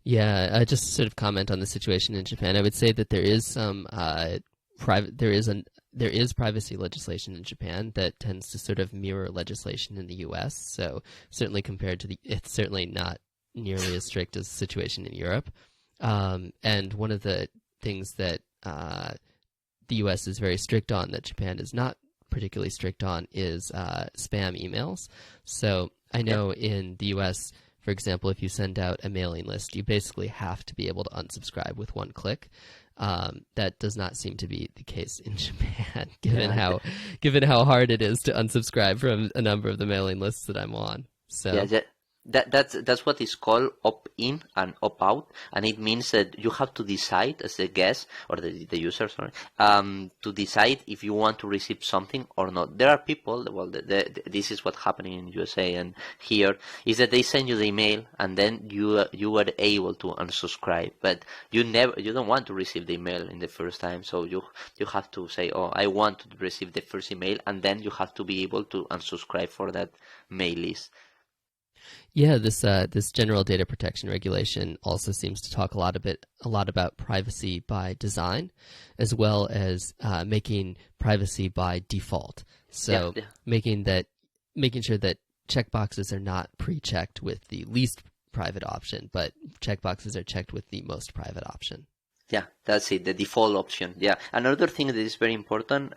Yeah, just to sort of comment on the situation in Japan, I would say that there is some there is privacy legislation in Japan that tends to sort of mirror legislation in the U.S. So certainly compared to it's certainly not nearly as strict as the situation in Europe. And one of the things that the U.S. is very strict on that Japan is not particularly strict on is spam emails. So I know in the U.S., for example, if you send out a mailing list, you basically have to be able to unsubscribe with one click. That does not seem to be the case in Japan, given how hard it is to unsubscribe from a number of the mailing lists that I'm on. So that's what is called opt-in and opt-out, and it means that you have to decide as the guest or the user, to decide if you want to receive something or not. There are people, well, this is what's happening in USA and here, is that they send you the email and then you are able to unsubscribe, but you don't want to receive the email in the first time, so you have to say, oh, I want to receive the first email, and then you have to be able to unsubscribe for that mail list. Yeah, this general data protection regulation also seems to talk a lot about privacy by design, as well as making privacy by default. So making sure that checkboxes are not pre-checked with the least private option, but checkboxes are checked with the most private option. Yeah, that's it, the default option. Yeah, another thing that is very important.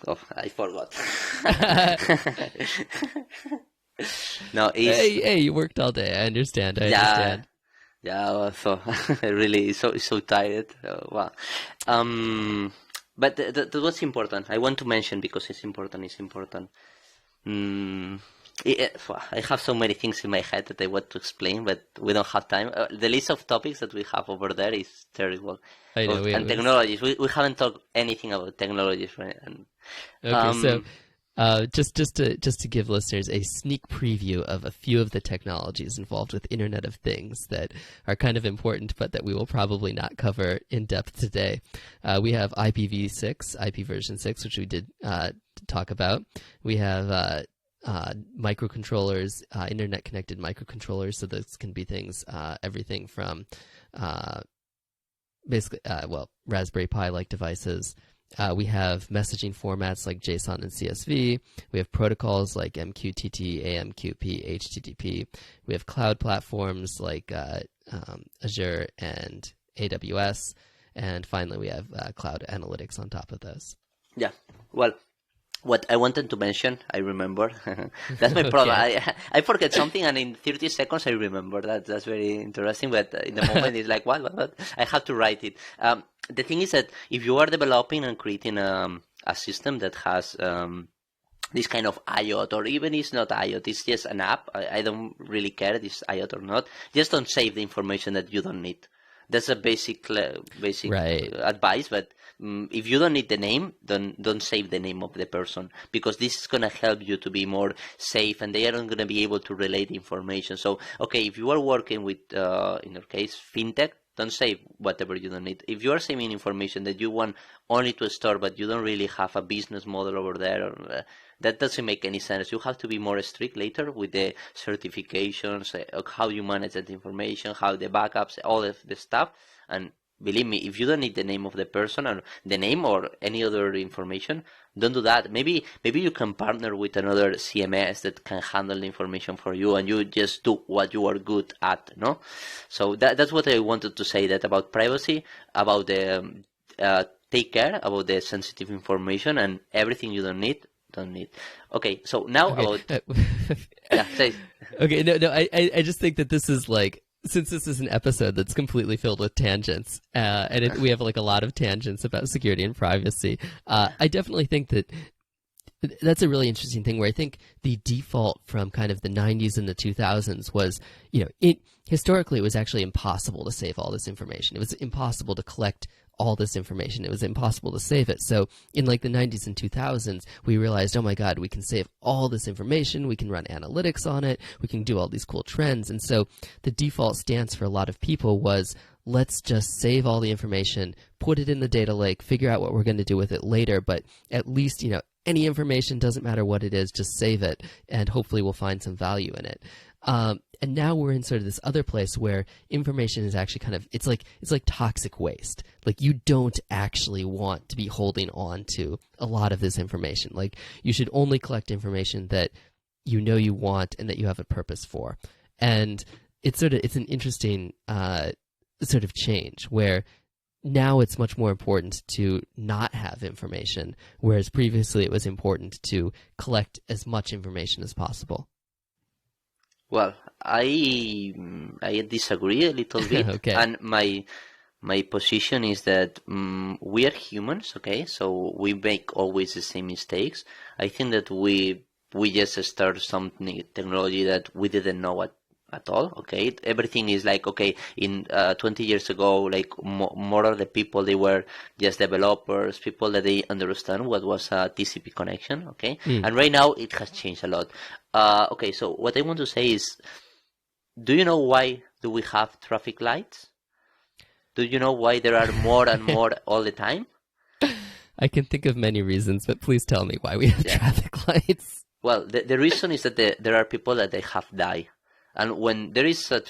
Oh, I forgot. No, hey, you worked all day. I understand. Understand. Yeah. Well, so really, so tired. Wow. But that was important. I want to mention because it's important. It's important. I have so many things in my head that I want to explain, but we don't have time. The list of topics that we have over there is terrible. I know. And technologies. We haven't talked anything about technologies, right? Okay, so just to give listeners a sneak preview of a few of the technologies involved with Internet of Things that are kind of important, but that we will probably not cover in depth today. We have IPv6, IP version 6, which we did talk about. We have microcontrollers, internet-connected microcontrollers. So those can be things, everything from basically, Raspberry Pi-like devices. We have messaging formats like JSON and CSV. We have protocols like MQTT, AMQP, HTTP. We have cloud platforms like Azure and AWS. And finally, we have cloud analytics on top of those. Yeah, well, what I wanted to mention, I remember. That's my problem. I forget something, and in 30 seconds I remember. That's very interesting, but in the moment it's like, what? I have to write it. The thing is that if you are developing and creating a system that has this kind of IoT, or even it's not IoT, it's just an app, I don't really care if it's IoT or not. Just don't save the information that you don't need. That's a basic right. advice, but if you don't need the name, don't save the name of the person, because this is going to help you to be more safe, and they aren't going to be able to relate information. So, okay, if you are working with, in our case, fintech, don't save whatever you don't need. If you are saving information that you want only to store, but you don't really have a business model over there, that doesn't make any sense. You have to be more strict later with the certifications, how you manage that information, how the backups, all of the stuff, and believe me, if you don't need the name of the person or the name or any other information, don't do that. Maybe you can partner with another CMS that can handle the information for you, and you just do what you are good at, no? So that's what I wanted to say, that about privacy, about the take care about the sensitive information, and everything you don't need. Okay, so now Okay. about yeah, say. Okay, no, I just think that this is like, since this is an episode that's completely filled with tangents, and we have like a lot of tangents about security and privacy, I definitely think that that's a really interesting thing, where I think the default from kind of the 90s and the 2000s was, historically it was actually impossible to save all this information. It was impossible to collect all this information. It was impossible to save it. So in like the 90s and 2000s, we realized, oh my God, we can save all this information. We can run analytics on it. We can do all these cool trends. And so the default stance for a lot of people was, let's just save all the information, put it in the data lake, figure out what we're going to do with it later. But at least, any information, doesn't matter what it is, just save it, and hopefully we'll find some value in it. And now we're in sort of this other place where information is actually kind of, it's like toxic waste. Like, you don't actually want to be holding on to a lot of this information. Like, you should only collect information that you want and that you have a purpose for. And it's an interesting sort of change, where now it's much more important to not have information, whereas previously it was important to collect as much information as possible. Well, I disagree a little bit, Okay. and my position is that we are humans, okay? So we make always the same mistakes. I think that we just start something technology that we didn't know at all, okay? Everything is like, okay, in 20 years ago, like more of the people, they were just developers, people that they understand what was a TCP connection, okay? And right now it has changed a lot. Okay, so what I want to say is, do you know why do we have traffic lights? Do you know why there are more and more all the time? I can think of many reasons, but please tell me why we have traffic lights. Well, the reason is that there are people that they have died. And when there is a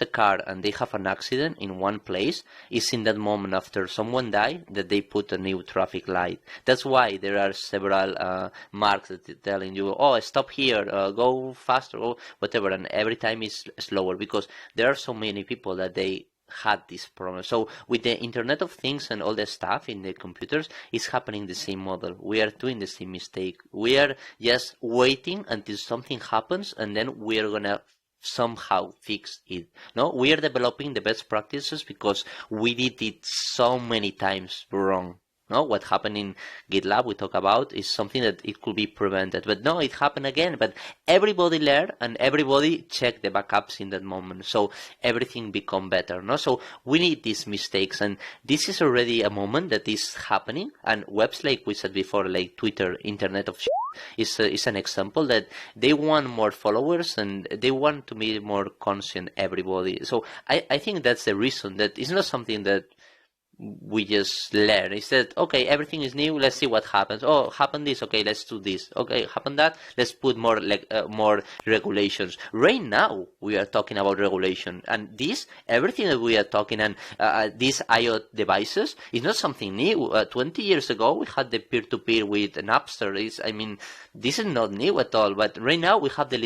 car and they have an accident in one place, it's in that moment after someone died that they put a new traffic light. That's why there are several marks that are telling you, oh, stop here, go faster, or whatever. And every time it's slower, because there are so many people that they had this problem. So with the Internet of Things and all the stuff in the computers, it's happening the same model. We are doing the same mistake. We are just waiting until something happens, and then we are gonna somehow fix it. No, we are developing the best practices because we did it so many times wrong. No, what happened in GitLab we talk about is something that it could be prevented, but no, it happened again. But everybody learned and everybody checked the backups in that moment, so everything become better. No, so we need these mistakes, and this is already a moment that is happening. And webs, like we said before, like Twitter, Internet of is an example that they want more followers and they want to be more conscient, everybody. So I think that's the reason, that it's not something that we just learn. It's that, okay, everything is new, let's see what happens. Oh, happened this, okay, let's do this. Okay, happened that, let's put more more regulations. Right now we are talking about regulation, and everything that we are talking, and these IoT devices is not something new. 20 years ago we had the peer-to-peer with Napster. This is not new at all, but right now we have the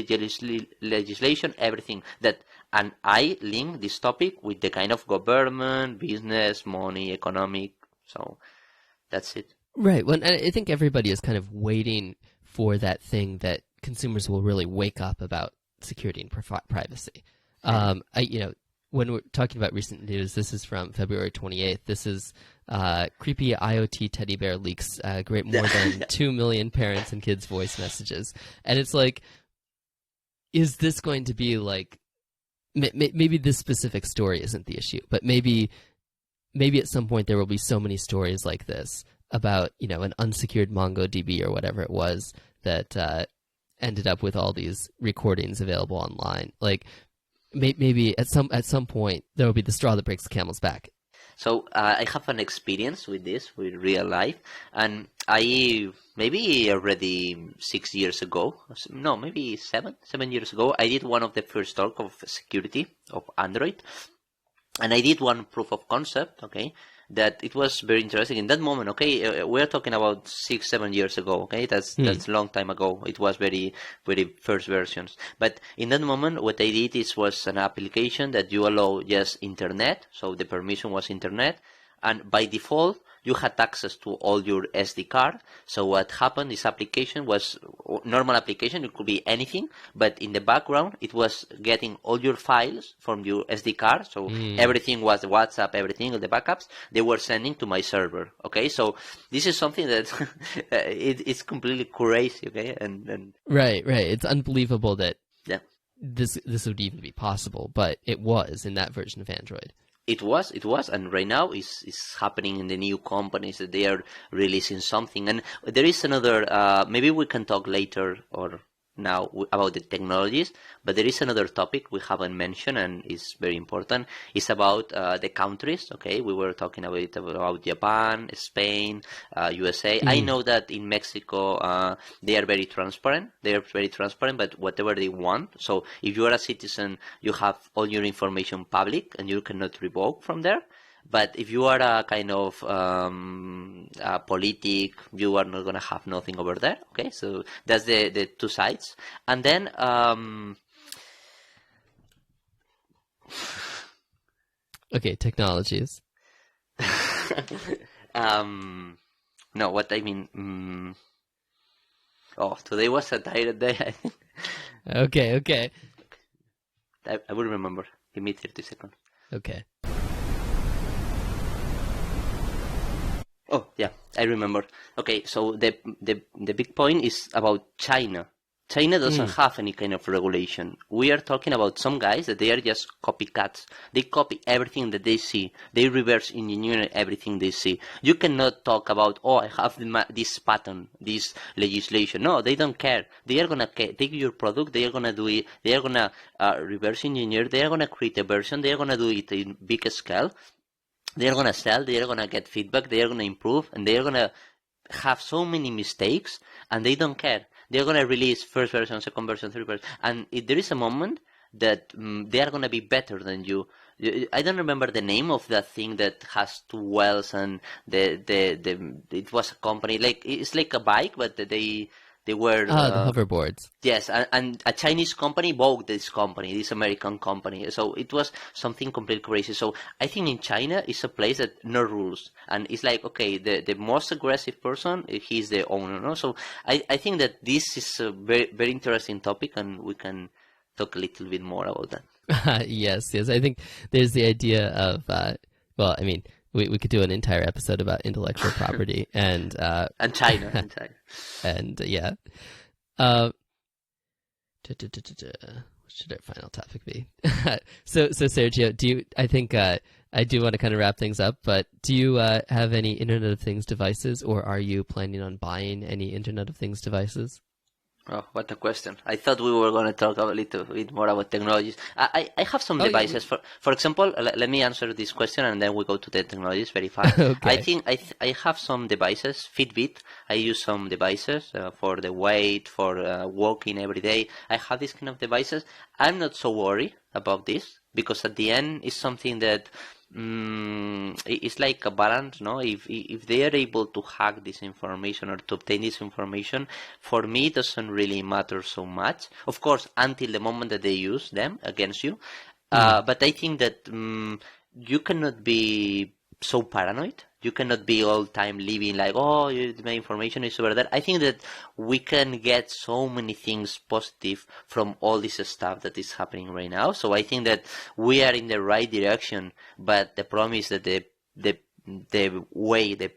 legislation, everything that. And I link this topic with the kind of government, business, money, economic. So that's it. Right. Well, I think everybody is kind of waiting for that thing that consumers will really wake up about security and privacy. When we're talking about recent news, this is from February 28th. This is creepy IoT teddy bear leaks great more than 2 million parents and kids' voice messages. And it's like, is this going to be like, maybe this specific story isn't the issue, but maybe at some point there will be so many stories like this about, an unsecured MongoDB or whatever it was that ended up with all these recordings available online. Like, maybe at some point there will be the straw that breaks the camel's back. So I have an experience with this, with real life, and maybe already 6 years ago, no, maybe 7 years ago, I did one of the first talk of security of Android, And I did one proof of concept, okay, that it was very interesting in that moment. Okay, we're talking about 6-7 years ago. Okay, that's a long time ago. It was very first versions. But in that moment, what I did was an application that you allow just internet. So the permission was internet, and by default you had access to all your SD card. So what happened, this application was normal application, it could be anything, but in the background it was getting all your files from your SD card. So everything was WhatsApp, everything, all the backups, they were sending to my server. Okay, so this is something that it's completely crazy. Okay, and right. It's unbelievable that yeah, this would even be possible, but it was in that version of Android. It was, and right now it's happening in the new companies that they are releasing something. And there is another, maybe we can talk later or now about the technologies, but there is another topic we haven't mentioned and is very important. It's about the countries, okay? We were talking about Japan, Spain, USA. I know that in Mexico, they are very transparent. But whatever they want. So if you are a citizen, you have all your information public and you cannot revoke from there. But if you are a kind of a politic, you are not going to have nothing over there. Okay, so that's the two sides. And then okay, technologies. No, what I mean. Today was a tired day, I think. Okay. I will remember. Give me 30 seconds. Okay. Oh, yeah, I remember. Okay, so the big point is about China. China doesn't have any kind of regulation. We are talking about some guys that they are just copycats. They copy everything that they see. They reverse engineer everything they see. You cannot talk about, I have this pattern, this legislation. No, they don't care. They are going to take your product. They are going to do it. They are going to reverse engineer. They are going to create a version. They are going to do it in big scale. They are going to sell, they are going to get feedback, they are going to improve, and they are going to have so many mistakes, and they don't care. They are going to release first version, second version, third version, and if there is a moment that they are going to be better than you. I don't remember the name of that thing that has two wells, and it was a company, it's like a bike, but they were... the hoverboards. Yes, and a Chinese company bought this American company. So it was something completely crazy. So I think in China, it's a place that no rules. And it's like, okay, the most aggressive person, he's the owner. No? So I think that this is a very, very interesting topic, and we can talk a little bit more about that. Yes. I think there's the idea of, we could do an entire episode about intellectual property and China. And yeah. What should our final topic be? So Sergio, I do want to kind of wrap things up, but do you have any Internet of Things devices, or are you planning on buying any Internet of Things devices? Oh, what a question. I thought we were going to talk a little bit more about technologies. I have some devices. Yeah. For example, let me answer this question and then we go to the technologies very fast. Okay. I think I have some devices, Fitbit. I use some devices for the weight, for walking every day. I have these kind of devices. I'm not so worried about this because at the end it's something that it's like a balance, no? If they are able to hack this information or to obtain this information, for me it doesn't really matter so much. Of course, until the moment that they use them against you. But I think that you cannot be so paranoid. You cannot be all time living like, my information is over there. I think that we can get so many things positive from all this stuff that is happening right now. So I think that we are in the right direction, but the problem is that the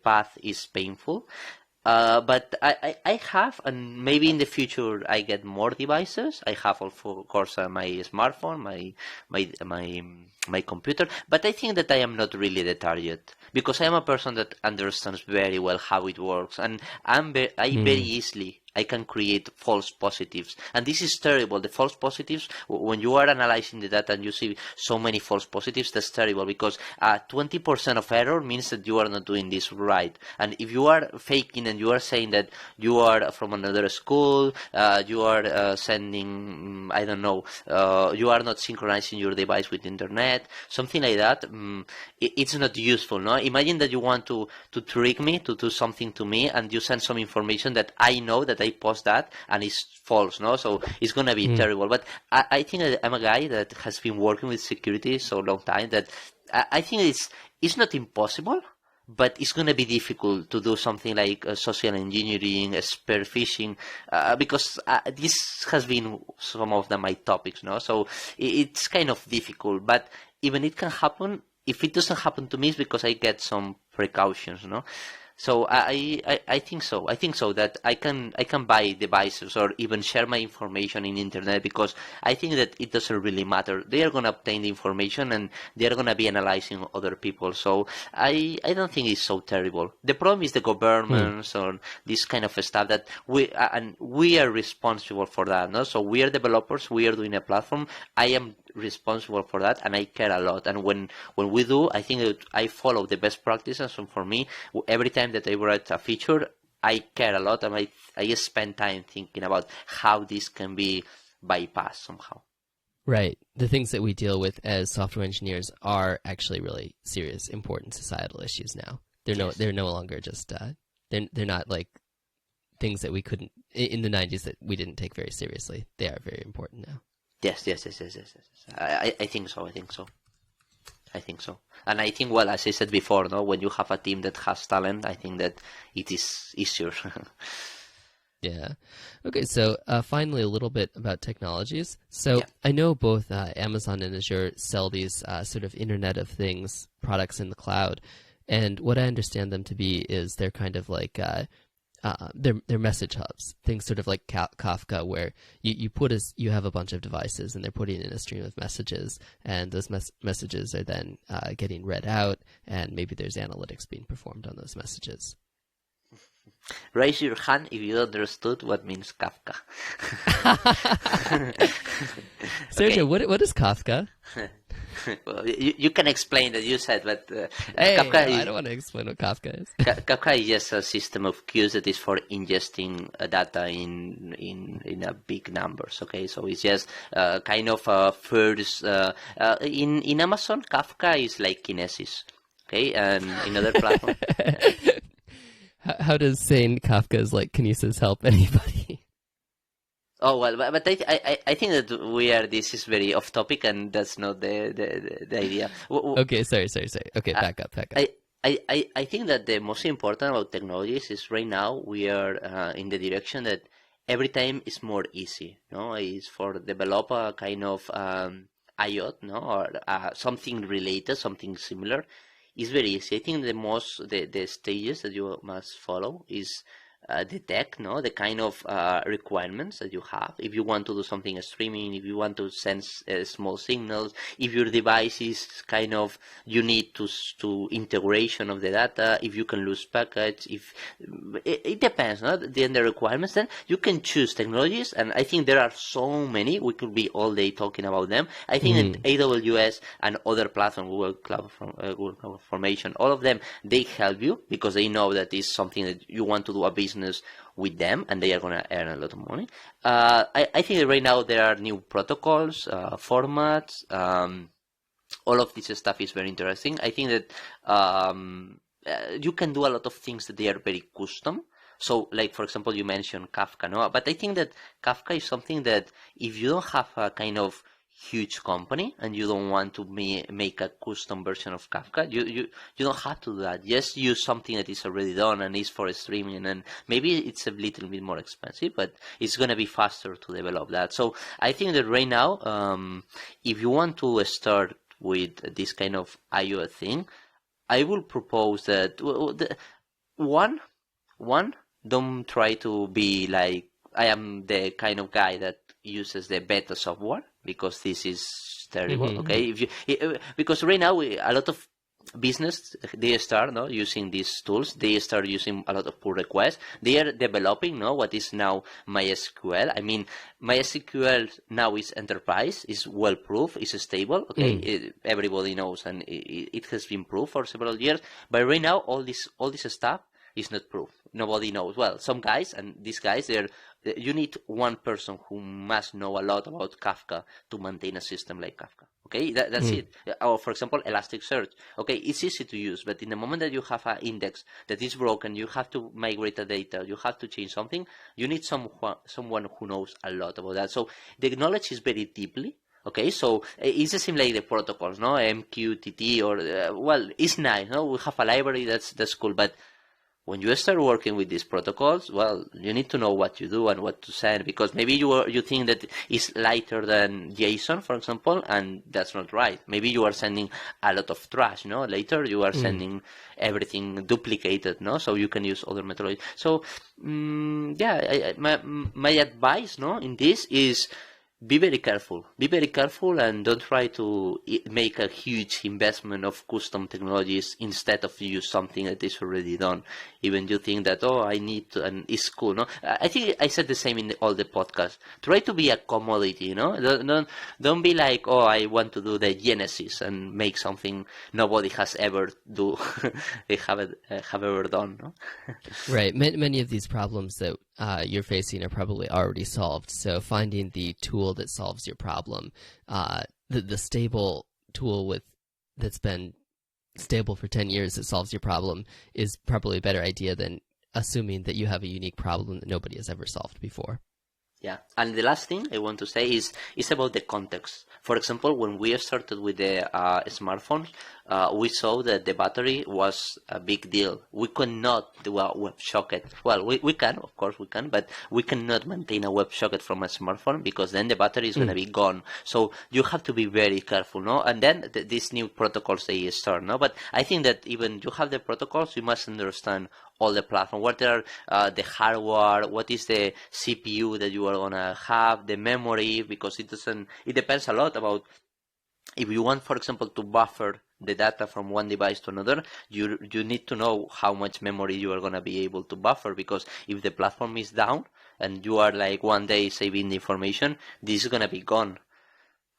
path is painful. But I have, and maybe in the future I get more devices. I have, of course, my smartphone, my computer. But I think that I am not really the target because I am a person that understands very well how it works, and I very I can create false positives. And this is terrible. The false positives, when you are analyzing the data and you see so many false positives, that's terrible, because 20% of error means that you are not doing this right. And if you are faking and you are saying that you are from another school, you are sending, I don't know, you are not synchronizing your device with internet, something like that, it's not useful, no? Imagine that you want to trick me, to do something to me, and you send some information that I know that I post that and it's false, no? So it's gonna be terrible. But I think that I'm a guy that has been working with security so long time that I think it's not impossible, but it's going to be difficult to do something like social engineering, spear phishing, because this has been some of my topics, no? So it's kind of difficult, but even it can happen. If it doesn't happen to me, it's because I get some precautions, no? So I think so. I think so that I can buy devices or even share my information in internet, because I think that it doesn't really matter. They are gonna obtain the information and they are gonna be analyzing other people. So I don't think it's so terrible. The problem is the governments or this kind of stuff that we are responsible for that. No, so we are developers. We are doing a platform. I am responsible for that, and I care a lot. And when we do, I think that I follow the best practices. And for me, every time that I write a feature, I care a lot, and I spend time thinking about how this can be bypassed somehow. Right. The things that we deal with as software engineers are actually really serious, important societal issues now. They're no longer just they're not like things that we couldn't in the 90s that we didn't take very seriously. They are very important now. Yes. I think so. I think so. And I think, well, as I said before, no, when you have a team that has talent, I think that it is easier. Yeah. Okay, so finally a little bit about technologies. So I know both Amazon and Azure sell these sort of Internet of Things products in the cloud. And what I understand them to be is they're kind of like they're message hubs, things sort of like Kafka, where you have a bunch of devices and they're putting in a stream of messages, and those messages are then getting read out, and maybe there's analytics being performed on those messages. Raise your hand if you understood what means Kafka. Sergio, what is Kafka? Well, you can explain that, you said, but hey, Kafka I don't want to explain what Kafka is. Kafka is just a system of queues that is for ingesting data in a big numbers. Okay, so it's just kind of first in Amazon, Kafka is like Kinesis. Okay, and in other platforms. How does saying Kafka is like Kinesis help anybody? Oh, well, but I think that this is very off topic, and that's not the idea. Okay, sorry. Okay, back up. I think that the most important about technologies is right now we are in the direction that every time is more easy. No, is for develop a kind of IoT, no, or something related, something similar. It's very easy. I think the stages that you must follow is the tech, no, the kind of requirements that you have. If you want to do something streaming, if you want to send small signals, if your device is kind of, you need to integration of the data, if you can lose packets, if it depends, no, the requirements. Then you can choose technologies, and I think there are so many. We could be all day talking about them. I think that AWS and other platforms, Google Cloud Formation, all of them, they help you because they know that it's something that you want to do a business with them, and they are going to earn a lot of money. I think that right now there are new protocols, formats. All of this stuff is very interesting. I think that you can do a lot of things that they are very custom. So, like, for example, you mentioned Kafka, no? But I think that Kafka is something that if you don't have a kind of huge company and you don't want to make a custom version of Kafka, you don't have to do that. Just use something that is already done and is for streaming, and maybe it's a little bit more expensive, but it's going to be faster to develop that. So I think that right now, if you want to start with this kind of IoT thing, I will propose that one, don't try to be like, I am the kind of guy that uses the beta software, because this is terrible. Okay, because right now a lot of business, they start using these tools. They start using a lot of pull requests. They are developing what is now MySQL. I mean, MySQL now is enterprise, is well proof, is stable. Okay, everybody knows, and it has been proved for several years. But right now, all this stuff is not proof. Nobody knows. Well, some guys, and these guys, you need one person who must know a lot about Kafka to maintain a system like Kafka. Okay, that's it. Or for example, Elasticsearch. Okay, it's easy to use, but in the moment that you have an index that is broken, you have to migrate the data, you have to change something, you need someone who knows a lot about that. So the knowledge is very deeply. Okay, so it's the same like the protocols, no? MQTT or well, it's nice, no? We have a library that's cool, but when you start working with these protocols, well, you need to know what you do and what to send, because maybe you think that it's lighter than JSON, for example, and that's not right. Maybe you are sending a lot of trash, no? Later you are sending everything duplicated, no? So you can use other methodologies. So, my advice, no, in this is be very careful. Be very careful and don't try to make a huge investment of custom technologies instead of use something that is already done. Even you think that, I need to, and it's cool, no? I think I said the same in all the podcasts. Try to be a commodity, no? Don't be like, I want to do the Genesis and make something nobody has ever have ever done, no? Right. Many of these problems that you're facing are probably already solved. So finding the tool that solves your problem, the stable tool that's been stable for 10 years that solves your problem is probably a better idea than assuming that you have a unique problem that nobody has ever solved before. Yeah, and the last thing I want to say is about the context. For example, when we started with the smartphones, we saw that the battery was a big deal. We could not do a WebSocket. Well, we can, of course we can, but we cannot maintain a WebSocket from a smartphone because then the battery is going to be gone. So you have to be very careful, no? And then these new protocols, they start, no? But I think that even you have the protocols, you must understand all the platform, what are the hardware, what is the CPU that you are gonna have, the memory, because it depends a lot about if you want, for example, to buffer the data from one device to another, you need to know how much memory you are gonna be able to buffer, because if the platform is down and you are like one day saving the information, this is gonna be gone.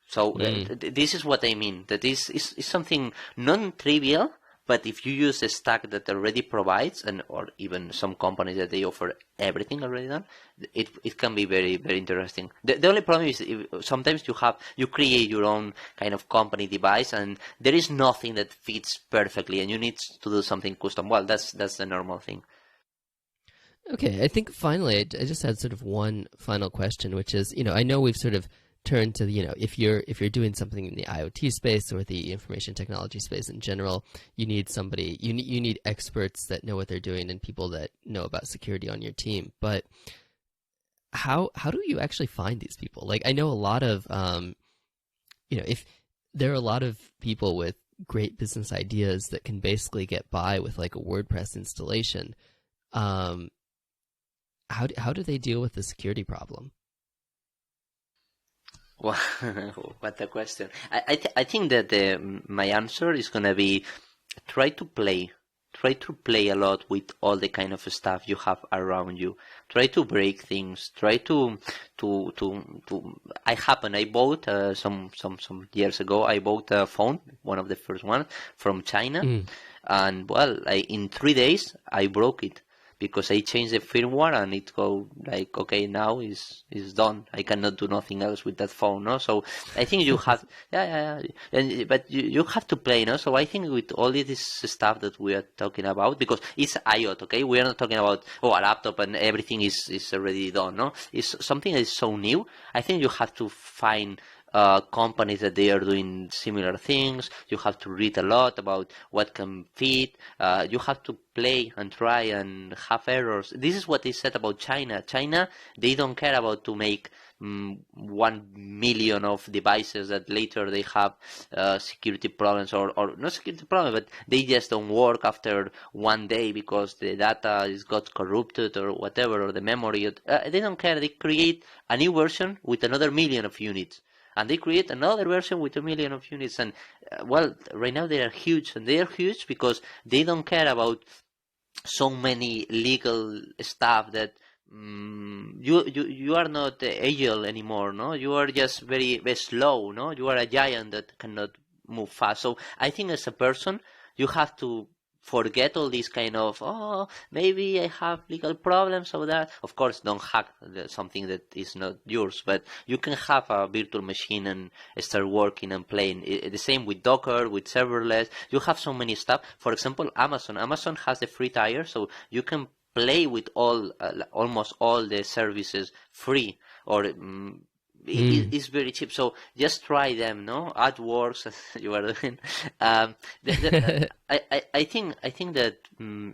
So this is what I mean, that this is something non-trivial. But if you use a stack that already provides, or even some companies that they offer everything already done, it can be very, very interesting. The only problem is sometimes you create your own kind of company device, and there is nothing that fits perfectly, and you need to do something custom. Well, that's the normal thing. Okay, I think finally, I just had sort of one final question, which is, I know we've sort of turn to if you're doing something in the IoT space or the information technology space in general, you need somebody, you need experts that know what they're doing and people that know about security on your team. But how do you actually find these people? Like, I know a lot of if there are a lot of people with great business ideas that can basically get by with like a WordPress installation. How do they deal with the security problem? Well, what a question. I think that my answer is going to be try to play a lot with all the kind of stuff you have around you. Try to break things. Try to I bought some years ago, I bought a phone, one of the first ones from China. And well, in 3 days I broke it, because I changed the firmware and it go like, okay, now is done. I cannot do nothing else with that phone, no? So I think you have, but you have to play, no? So I think with all this stuff that we are talking about, because it's IoT, okay? We are not talking about, a laptop and everything is already done, no? It's something that is so new. I think you have to find companies that they are doing similar things. You have to read a lot about what can fit. You have to play and try and have errors. This is what they said about China. China, they don't care about to make 1 million of devices that later they have security problems or not security problems, but they just don't work after 1 day because the data is got corrupted or whatever, or the memory. They don't care. They create a new version with another million of units. and they create another version with 2 million of units. And well, right now they are huge, and they are huge because they don't care about so many legal stuff that you are not agile anymore, no? You are just very, very slow, no? You are a giant that cannot move fast. So I think as a person, you have to forget all these kind of, oh, maybe I have legal problems or that. Of course, don't hack something that is not yours, but you can have a virtual machine and start working and playing. The same with Docker, with serverless. You have so many stuff. For example, Amazon. Amazon has the free tier, so you can play with almost all the services free, or it's very cheap. So just try them, no? AdWords, as you are doing. I think that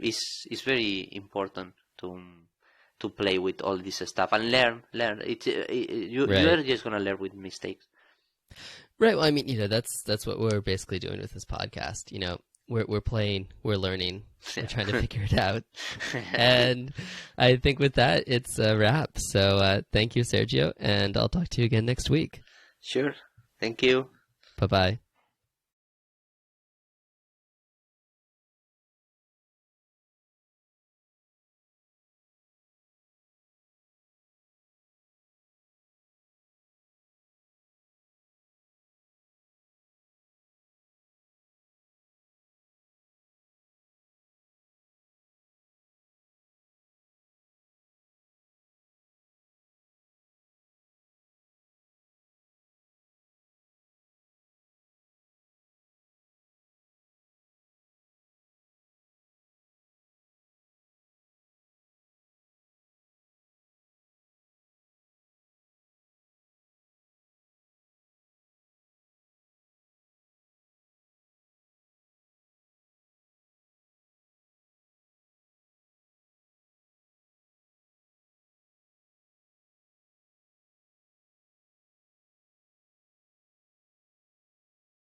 is very important to play with all this stuff and learn. You are just gonna learn with mistakes. Right. Well, I mean, that's what we're basically doing with this podcast. We're playing, we're learning, we're trying to figure it out. And I think with that, it's a wrap. So thank you, Sergio, and I'll talk to you again next week. Sure. Thank you. Bye-bye.